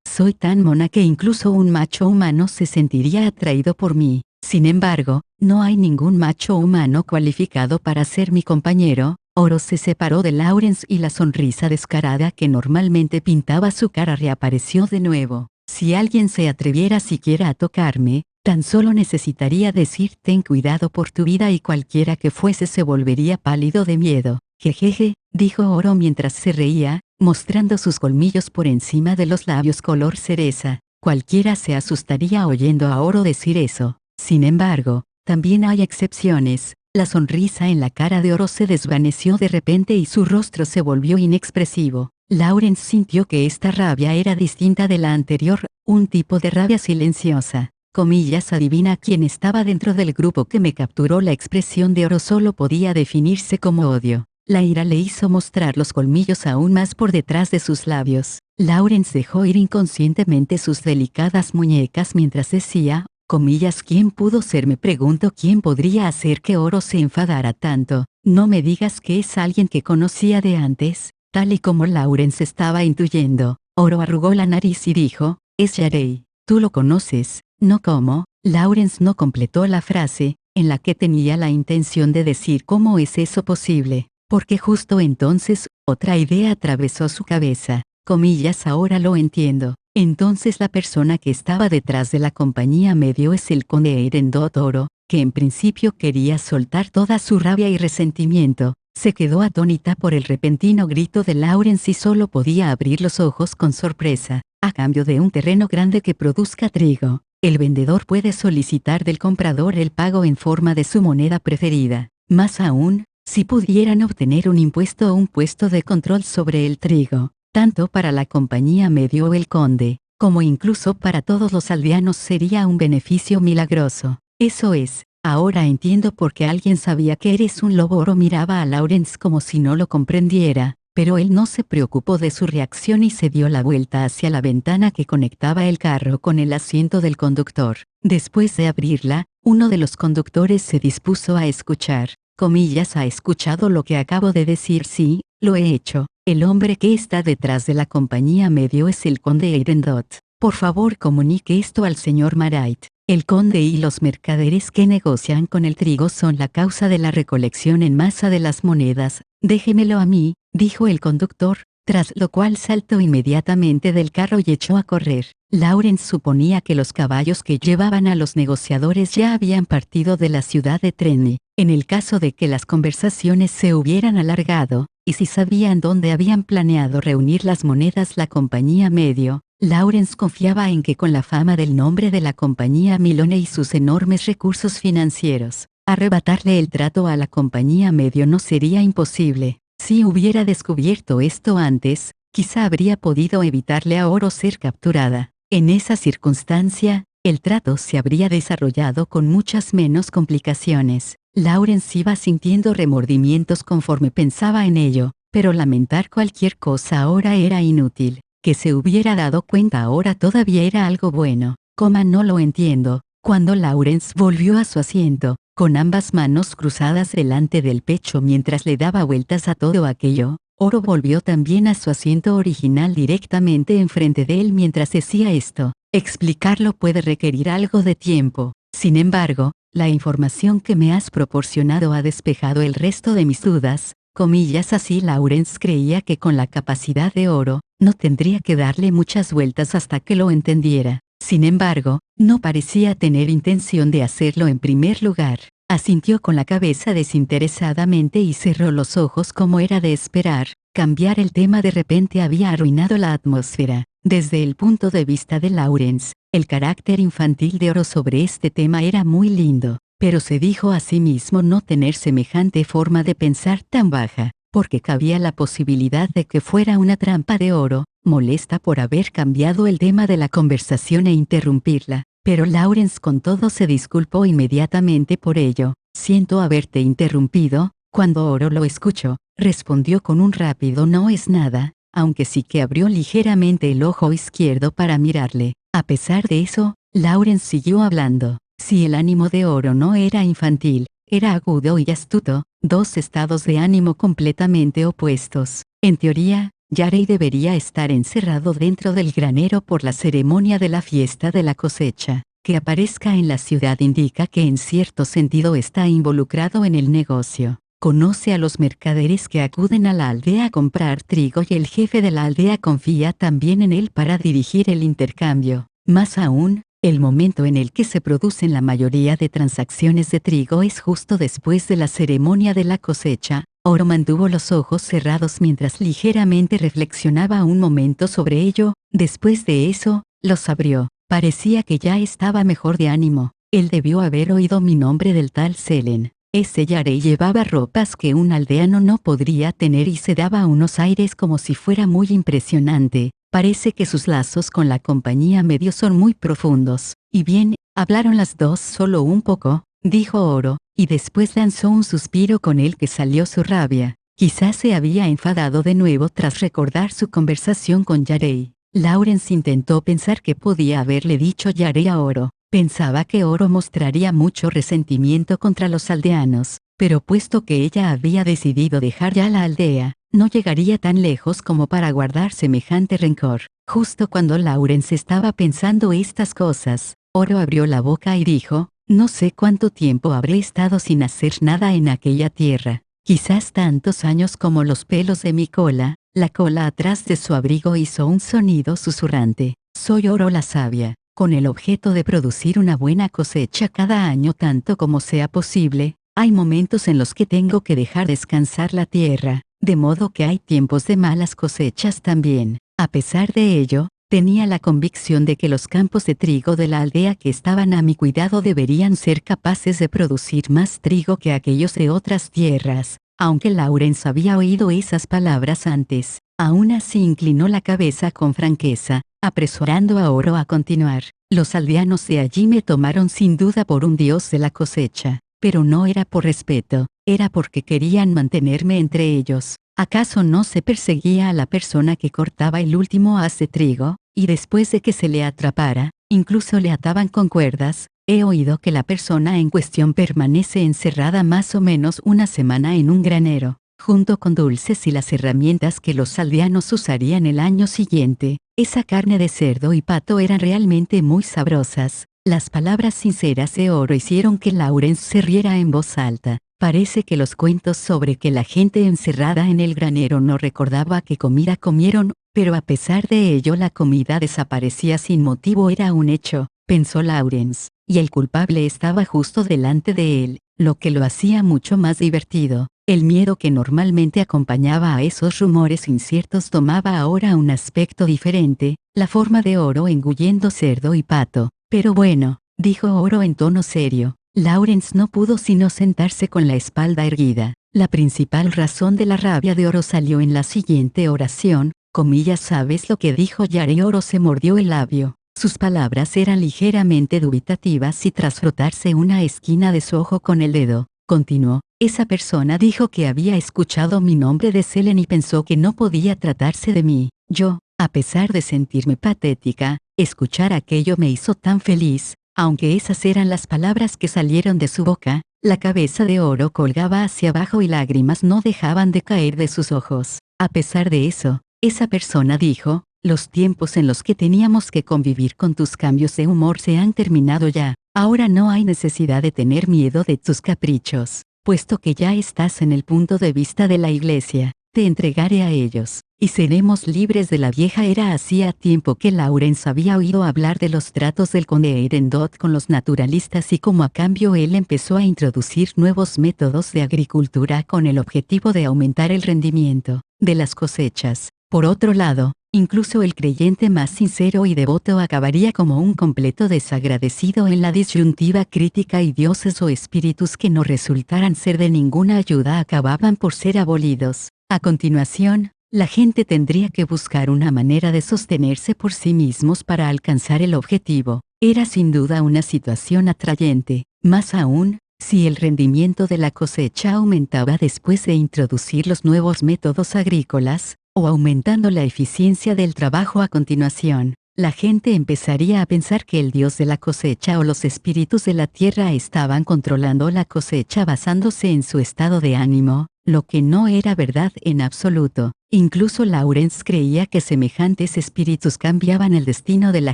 soy tan mona que incluso un macho humano se sentiría atraído por mí. Sin embargo, no hay ningún macho humano cualificado para ser mi compañero. Oro se separó de Lawrence y la sonrisa descarada que normalmente pintaba su cara reapareció de nuevo. Si alguien se atreviera siquiera a tocarme, tan solo necesitaría decir ten cuidado por tu vida y cualquiera que fuese se volvería pálido de miedo. Jejeje, dijo Oro mientras se reía, mostrando sus colmillos por encima de los labios color cereza. Cualquiera se asustaría oyendo a Oro decir eso. Sin embargo, también hay excepciones. La sonrisa en la cara de Oro se desvaneció de repente y su rostro se volvió inexpresivo. Lawrence sintió que esta rabia era distinta de la anterior, un tipo de rabia silenciosa. Comillas, adivina quién estaba dentro del grupo que me capturó. La expresión de Oro solo podía definirse como odio. La ira le hizo mostrar los colmillos aún más por detrás de sus labios. Lawrence dejó ir inconscientemente sus delicadas muñecas mientras decía, comillas, ¿quién pudo ser? Me pregunto quién podría hacer que Oro se enfadara tanto. No me digas que es alguien que conocía de antes. Tal y como Lawrence estaba intuyendo, Oro arrugó la nariz y dijo, es Yarey. Tú lo conoces, ¿no? ¿Cómo? Lawrence no completó la frase, en la que tenía la intención de decir ¿cómo es eso posible? Porque justo entonces, otra idea atravesó su cabeza. Comillas, ahora lo entiendo. Entonces la persona que estaba detrás de la compañía medio es el conde Erendot. Oro, que en principio quería soltar toda su rabia y resentimiento, se quedó atónita por el repentino grito de Lawrence y solo podía abrir los ojos con sorpresa. A cambio de un terreno grande que produzca trigo, el vendedor puede solicitar del comprador el pago en forma de su moneda preferida. Más aún, si pudieran obtener un impuesto o un puesto de control sobre el trigo, tanto para la compañía medio o el conde, como incluso para todos los aldeanos sería un beneficio milagroso. Eso es, ahora entiendo por qué alguien sabía que eres un lobo. Oro miraba a Lawrence como si no lo comprendiera, pero él no se preocupó de su reacción y se dio la vuelta hacia la ventana que conectaba el carro con el asiento del conductor. Después de abrirla, uno de los conductores se dispuso a escuchar. Comillas, ¿ha escuchado lo que acabo de decir? Sí, lo he hecho. El hombre que está detrás de la compañía medio es el conde Erendot. Por favor, comunique esto al señor Marait. El conde y los mercaderes que negocian con el trigo son la causa de la recolección en masa de las monedas. Déjemelo a mí, dijo el conductor, tras lo cual saltó inmediatamente del carro y echó a correr. Lawrence suponía que los caballos que llevaban a los negociadores ya habían partido de la ciudad de Trenny. En el caso de que las conversaciones se hubieran alargado, y si sabían dónde habían planeado reunir las monedas la compañía medio, Lawrence confiaba en que con la fama del nombre de la compañía Milone y sus enormes recursos financieros, arrebatarle el trato a la compañía medio no sería imposible. Si hubiera descubierto esto antes, quizá habría podido evitarle a Oro ser capturada. En esa circunstancia, el trato se habría desarrollado con muchas menos complicaciones. Lawrence iba sintiendo remordimientos conforme pensaba en ello, pero lamentar cualquier cosa ahora era inútil. Que se hubiera dado cuenta ahora todavía era algo bueno. No lo entiendo. Cuando Lawrence volvió a su asiento, con ambas manos cruzadas delante del pecho mientras le daba vueltas a todo aquello, Oro volvió también a su asiento original directamente enfrente de él mientras decía esto. Explicarlo puede requerir algo de tiempo. Sin embargo, la información que me has proporcionado ha despejado el resto de mis dudas. Comillas, así Lawrence creía que con la capacidad de Oro, no tendría que darle muchas vueltas hasta que lo entendiera. Sin embargo, no parecía tener intención de hacerlo en primer lugar. Asintió con la cabeza desinteresadamente y cerró los ojos como era de esperar. Cambiar el tema de repente había arruinado la atmósfera. Desde el punto de vista de Lawrence, el carácter infantil de Oro sobre este tema era muy lindo, pero se dijo a sí mismo no tener semejante forma de pensar tan baja, porque cabía la posibilidad de que fuera una trampa de Oro, molesta por haber cambiado el tema de la conversación e interrumpirla. Pero Lawrence con todo se disculpó inmediatamente por ello. Siento haberte interrumpido. Cuando Oro lo escuchó, respondió con un rápido no es nada, aunque sí que abrió ligeramente el ojo izquierdo para mirarle. A pesar de eso, Lawrence siguió hablando. Si el ánimo de Oro no era infantil, era agudo y astuto, dos estados de ánimo completamente opuestos. En teoría, Yarey debería estar encerrado dentro del granero por la ceremonia de la fiesta de la cosecha. Que aparezca en la ciudad indica que en cierto sentido está involucrado en el negocio. Conoce a los mercaderes que acuden a la aldea a comprar trigo y el jefe de la aldea confía también en él para dirigir el intercambio. Más aún, el momento en el que se producen la mayoría de transacciones de trigo es justo después de la ceremonia de la cosecha. Oro mantuvo los ojos cerrados mientras ligeramente reflexionaba un momento sobre ello. Después de eso, los abrió. Parecía que ya estaba mejor de ánimo. Él debió haber oído mi nombre del tal Selen. Ese Yarey llevaba ropas que un aldeano no podría tener y se daba unos aires como si fuera muy impresionante. Parece que sus lazos con la compañía medio son muy profundos. Y bien, hablaron las dos solo un poco, dijo Oro, y después lanzó un suspiro con el que salió su rabia. Quizás se había enfadado de nuevo tras recordar su conversación con Yarey. Lawrence intentó pensar que podía haberle dicho Yarey a Oro. Pensaba que Oro mostraría mucho resentimiento contra los aldeanos, pero puesto que ella había decidido dejar ya la aldea, no llegaría tan lejos como para guardar semejante rencor. Justo cuando Lawrence estaba pensando estas cosas, Oro abrió la boca y dijo, no sé cuánto tiempo habré estado sin hacer nada en aquella tierra. Quizás tantos años como los pelos de mi cola. La cola atrás de su abrigo hizo un sonido susurrante. Soy Oro la sabia, con el objeto de producir una buena cosecha cada año tanto como sea posible. Hay momentos en los que tengo que dejar descansar la tierra, de modo que hay tiempos de malas cosechas también. A pesar de ello, tenía la convicción de que los campos de trigo de la aldea que estaban a mi cuidado deberían ser capaces de producir más trigo que aquellos de otras tierras. Aunque Lawrence había oído esas palabras antes, aún así inclinó la cabeza con franqueza, apresurando a Oro a continuar. Los aldeanos de allí me tomaron sin duda por un dios de la cosecha, pero no era por respeto, era porque querían mantenerme entre ellos. ¿Acaso no se perseguía a la persona que cortaba el último haz de trigo, y después de que se le atrapara, incluso le ataban con cuerdas? He oído que la persona en cuestión permanece encerrada más o menos una semana en un granero, junto con dulces y las herramientas que los aldeanos usarían el año siguiente. Esa carne de cerdo y pato eran realmente muy sabrosas. Las palabras sinceras de Oro hicieron que Lawrence se riera en voz alta. Parece que los cuentos sobre que la gente encerrada en el granero no recordaba qué comida comieron, pero a pesar de ello la comida desaparecía sin motivo era un hecho, pensó Lawrence. Y el culpable estaba justo delante de él, lo que lo hacía mucho más divertido. El miedo que normalmente acompañaba a esos rumores inciertos tomaba ahora un aspecto diferente, la forma de Oro engullendo cerdo y pato. Pero bueno, dijo Oro en tono serio. Lawrence no pudo sino sentarse con la espalda erguida. La principal razón de la rabia de Oro salió en la siguiente oración, comillas, ¿sabes lo que dijo Yarey? Oro se mordió el labio. Sus palabras eran ligeramente dubitativas y tras frotarse una esquina de su ojo con el dedo, continuó, esa persona dijo que había escuchado mi nombre de Selen y pensó que no podía tratarse de mí. Yo, a pesar de sentirme patética, escuchar aquello me hizo tan feliz, aunque esas eran las palabras que salieron de su boca, la cabeza de Oro colgaba hacia abajo y lágrimas no dejaban de caer de sus ojos. A pesar de eso, esa persona dijo, los tiempos en los que teníamos que convivir con tus cambios de humor se han terminado ya. Ahora no hay necesidad de tener miedo de tus caprichos, puesto que ya estás en el punto de vista de la iglesia. Te entregaré a ellos. y seremos libres de la vieja era. Hacía tiempo que Lawrence había oído hablar de los tratos del conde Erendot con los naturalistas y como a cambio él empezó a introducir nuevos métodos de agricultura con el objetivo de aumentar el rendimiento de las cosechas. Por otro lado, incluso el creyente más sincero y devoto acabaría como un completo desagradecido en la disyuntiva crítica y dioses o espíritus que no resultaran ser de ninguna ayuda acababan por ser abolidos. A continuación, la gente tendría que buscar una manera de sostenerse por sí mismos para alcanzar el objetivo. Era sin duda una situación atrayente, más aún, si el rendimiento de la cosecha aumentaba después de introducir los nuevos métodos agrícolas, o aumentando la eficiencia del trabajo a continuación. La gente empezaría a pensar que el dios de la cosecha o los espíritus de la tierra estaban controlando la cosecha basándose en su estado de ánimo, lo que no era verdad en absoluto. Incluso Lawrence creía que semejantes espíritus cambiaban el destino de la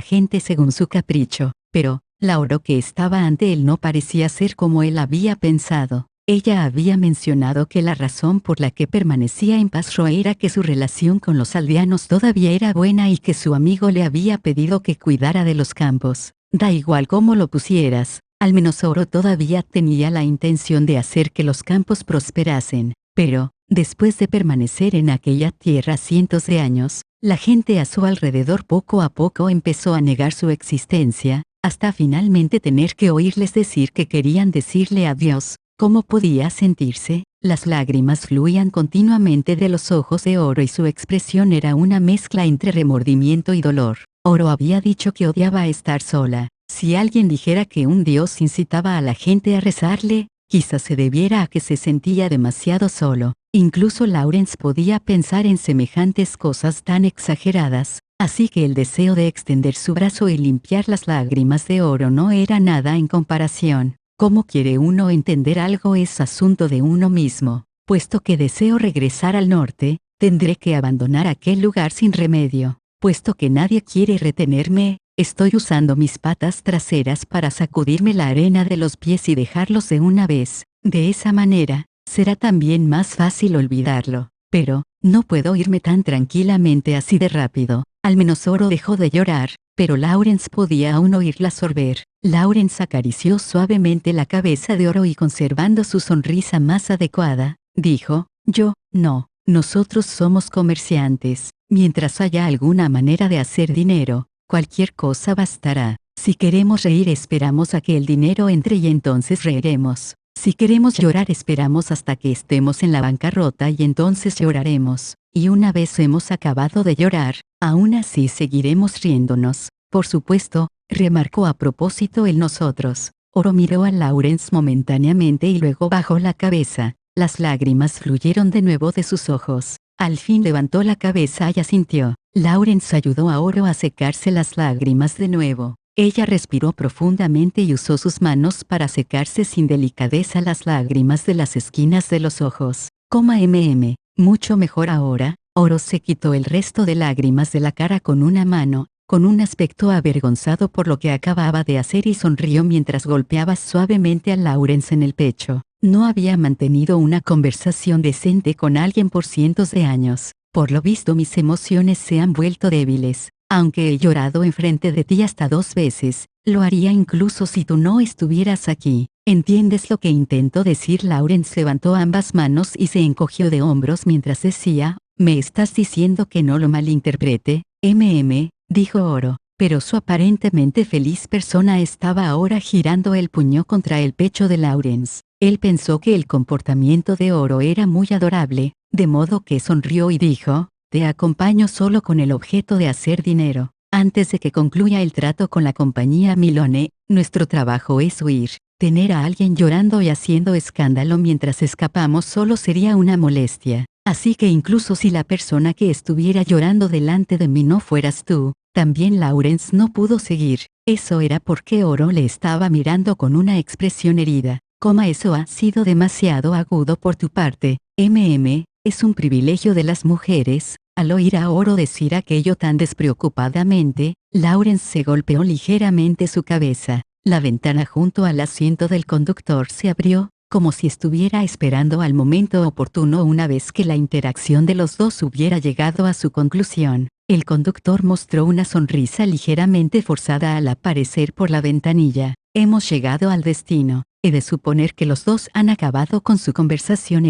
gente según su capricho, pero, la Oro que estaba ante él no parecía ser como él había pensado. Ella había mencionado que la razón por la que permanecía en Pasro era que su relación con los aldeanos todavía era buena y que su amigo le había pedido que cuidara de los campos. Da igual cómo lo pusieras, al menos Oro todavía tenía la intención de hacer que los campos prosperasen. Pero, después de permanecer en aquella tierra cientos de años, la gente a su alrededor poco a poco empezó a negar su existencia, hasta finalmente tener que oírles decir que querían decirle adiós. ¿Cómo podía sentirse? Las lágrimas fluían continuamente de los ojos de Oro y su expresión era una mezcla entre remordimiento y dolor. Oro había dicho que odiaba estar sola. Si alguien dijera que un dios incitaba a la gente a rezarle, quizás se debiera a que se sentía demasiado solo. Incluso Lawrence podía pensar en semejantes cosas tan exageradas, así que el deseo de extender su brazo y limpiar las lágrimas de Oro no era nada en comparación. ¿Cómo quiere uno entender algo? Es asunto de uno mismo. Puesto que deseo regresar al norte, tendré que abandonar aquel lugar sin remedio. Puesto que nadie quiere retenerme, estoy usando mis patas traseras para sacudirme la arena de los pies y dejarlos de una vez. De esa manera, será también más fácil olvidarlo. Pero, no puedo irme tan tranquilamente así de rápido. Al menos Oro dejó de llorar, pero Lawrence podía aún oírla sorber. Lawrence acarició suavemente la cabeza de Oro y conservando su sonrisa más adecuada, dijo, no, nosotros somos comerciantes. Mientras haya alguna manera de hacer dinero, cualquier cosa bastará. Si queremos reír esperamos a que el dinero entre y entonces reiremos. Si queremos llorar esperamos hasta que estemos en la bancarrota y entonces lloraremos. Y una vez hemos acabado de llorar, aún así seguiremos riéndonos. Por supuesto, remarcó a propósito el nosotros. Oro miró a Lawrence momentáneamente y luego bajó la cabeza. Las lágrimas fluyeron de nuevo de sus ojos. Al fin levantó la cabeza y asintió. Lawrence ayudó a Oro a secarse las lágrimas de nuevo. Ella respiró profundamente y usó sus manos para secarse sin delicadeza las lágrimas de las esquinas de los ojos. Mucho mejor ahora. Oro se quitó el resto de lágrimas de la cara con una mano, con un aspecto avergonzado por lo que acababa de hacer y sonrió mientras golpeaba suavemente a Lawrence en el pecho. No había mantenido una conversación decente con alguien por cientos de años. Por lo visto mis emociones se han vuelto débiles. Aunque he llorado enfrente de ti hasta 2 veces, lo haría incluso si tú no estuvieras aquí. ¿Entiendes lo que intento decir? Lawrence levantó ambas manos y se encogió de hombros mientras decía, ¿me estás diciendo que no lo malinterprete? Dijo Oro, pero su aparentemente feliz persona estaba ahora girando el puño contra el pecho de Lawrence. Él pensó que el comportamiento de Oro era muy adorable, de modo que sonrió y dijo, te acompaño solo con el objeto de hacer dinero. Antes de que concluya el trato con la compañía Milone, nuestro trabajo es huir. Tener a alguien llorando y haciendo escándalo mientras escapamos solo sería una molestia. Así que incluso si la persona que estuviera llorando delante de mí no fueras tú, también Lawrence no pudo seguir. Eso era porque Oro le estaba mirando con una expresión herida. Eso ha sido demasiado agudo por tu parte. Es un privilegio de las mujeres. Al oír a Oro decir aquello tan despreocupadamente, Lawrence se golpeó ligeramente su cabeza. La ventana junto al asiento del conductor se abrió, como si estuviera esperando al momento oportuno. Una vez que la interacción de los dos hubiera llegado a su conclusión, el conductor mostró una sonrisa ligeramente forzada al aparecer por la ventanilla. Hemos llegado al destino. He de suponer que los dos han acabado con su conversación.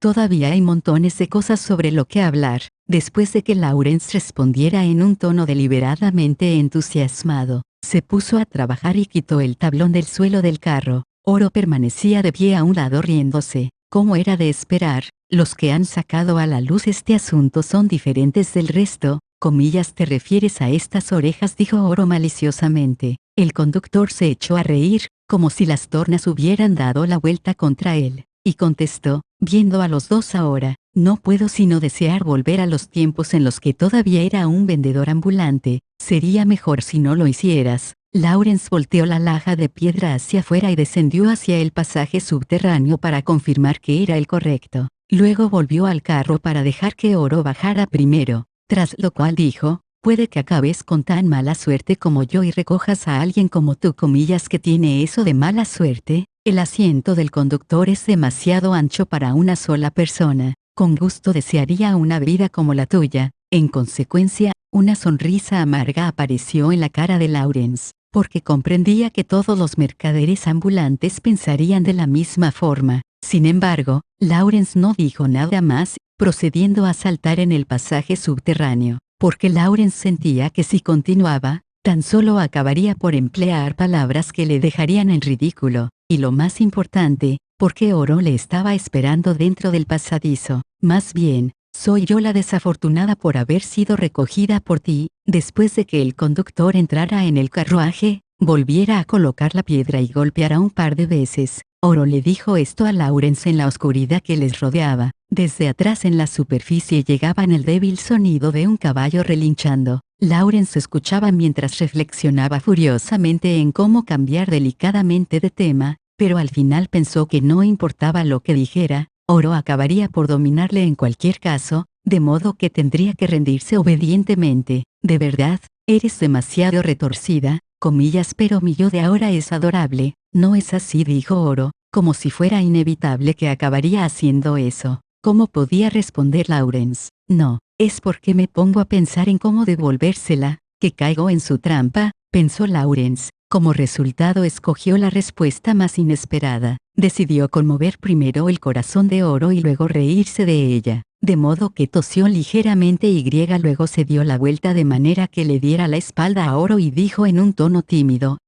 Todavía hay montones de cosas sobre lo que hablar. Después de que Lawrence respondiera en un tono deliberadamente entusiasmado, se puso a trabajar y quitó el tablón del suelo del carro. Oro permanecía de pie a un lado riéndose. Como era de esperar, los que han sacado a la luz este asunto son diferentes del resto. Comillas, ¿te refieres a estas orejas?, dijo Oro maliciosamente. El conductor se echó a reír, como si las tornas hubieran dado la vuelta contra él, y contestó, viendo a los dos ahora, no puedo sino desear volver a los tiempos en los que todavía era un vendedor ambulante. Sería mejor si no lo hicieras. Lawrence volteó la laja de piedra hacia afuera y descendió hacia el pasaje subterráneo para confirmar que era el correcto. Luego volvió al carro para dejar que Oro bajara primero, tras lo cual dijo, puede que acabes con tan mala suerte como yo y recojas a alguien como tú, comillas, que tiene eso de mala suerte. El asiento del conductor es demasiado ancho para una sola persona. Con gusto desearía una vida como la tuya. En consecuencia, una sonrisa amarga apareció en la cara de Lawrence, porque comprendía que todos los mercaderes ambulantes pensarían de la misma forma. Sin embargo, Lawrence no dijo nada más, procediendo a saltar en el pasaje subterráneo, porque Lawrence sentía que si continuaba, tan solo acabaría por emplear palabras que le dejarían en ridículo, y lo más importante, porque Oro le estaba esperando dentro del pasadizo. Más bien, soy yo la desafortunada por haber sido recogida por ti. Después de que el conductor entrara en el carruaje, volviera a colocar la piedra y golpeara un par de veces, Oro le dijo esto a Lawrence en la oscuridad que les rodeaba. Desde atrás en la superficie llegaban el débil sonido de un caballo relinchando. Lawrence escuchaba mientras reflexionaba furiosamente en cómo cambiar delicadamente de tema, pero al final pensó que no importaba lo que dijera, Oro acabaría por dominarle en cualquier caso, de modo que tendría que rendirse obedientemente. De verdad, eres demasiado retorcida, comillas, pero mi yo de ahora es adorable. No es así, dijo Oro, como si fuera inevitable que acabaría haciendo eso. ¿Cómo podía responder Lawrence? No, es porque me pongo a pensar en cómo devolvérsela, que caigo en su trampa, pensó Lawrence. Como resultado escogió la respuesta más inesperada. Decidió conmover primero el corazón de Oro y luego reírse de ella, de modo que tosió ligeramente y luego se dio la vuelta de manera que le diera la espalda a Oro y dijo en un tono tímido,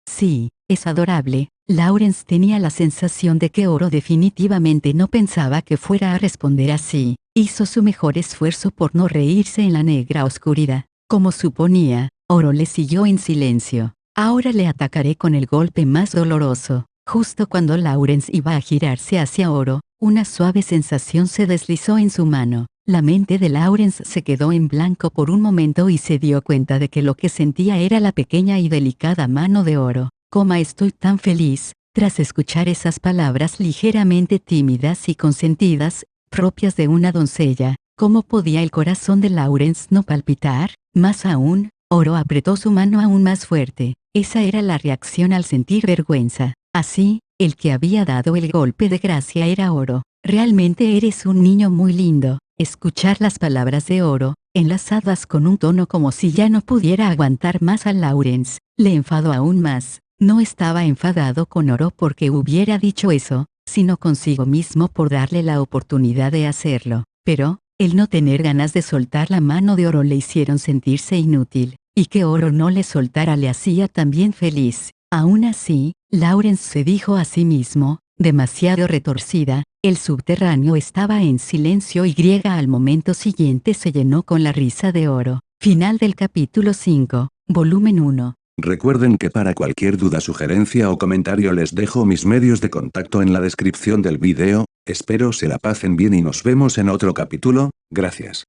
sí, es adorable. Lawrence tenía la sensación de que Oro definitivamente no pensaba que fuera a responder así. Hizo su mejor esfuerzo por no reírse en la negra oscuridad. Como suponía, Oro le siguió en silencio. Ahora le atacaré con el golpe más doloroso. Justo cuando Lawrence iba a girarse hacia Oro, una suave sensación se deslizó en su mano. La mente de Lawrence se quedó en blanco por un momento y se dio cuenta de que lo que sentía era la pequeña y delicada mano de Oro. Estoy tan feliz. Tras escuchar esas palabras ligeramente tímidas y consentidas, propias de una doncella, ¿cómo podía el corazón de Lawrence no palpitar? Más aún, Oro apretó su mano aún más fuerte. Esa era la reacción al sentir vergüenza. Así, el que había dado el golpe de gracia era Oro. Realmente eres un niño muy lindo. Escuchar las palabras de Oro, enlazadas con un tono como si ya no pudiera aguantar más a Lawrence, le enfadó aún más. No estaba enfadado con Oro porque hubiera dicho eso, sino consigo mismo por darle la oportunidad de hacerlo. Pero, el no tener ganas de soltar la mano de Oro le hicieron sentirse inútil, y que Oro no le soltara le hacía también feliz. Aún así, Lawrence se dijo a sí mismo, demasiado retorcida. El subterráneo estaba en silencio y al momento siguiente se llenó con la risa de Oro. Final del capítulo 5, volumen 1. Recuerden que para cualquier duda, sugerencia o comentario les dejo mis medios de contacto en la descripción del video. Espero se la pasen bien y nos vemos en otro capítulo. Gracias.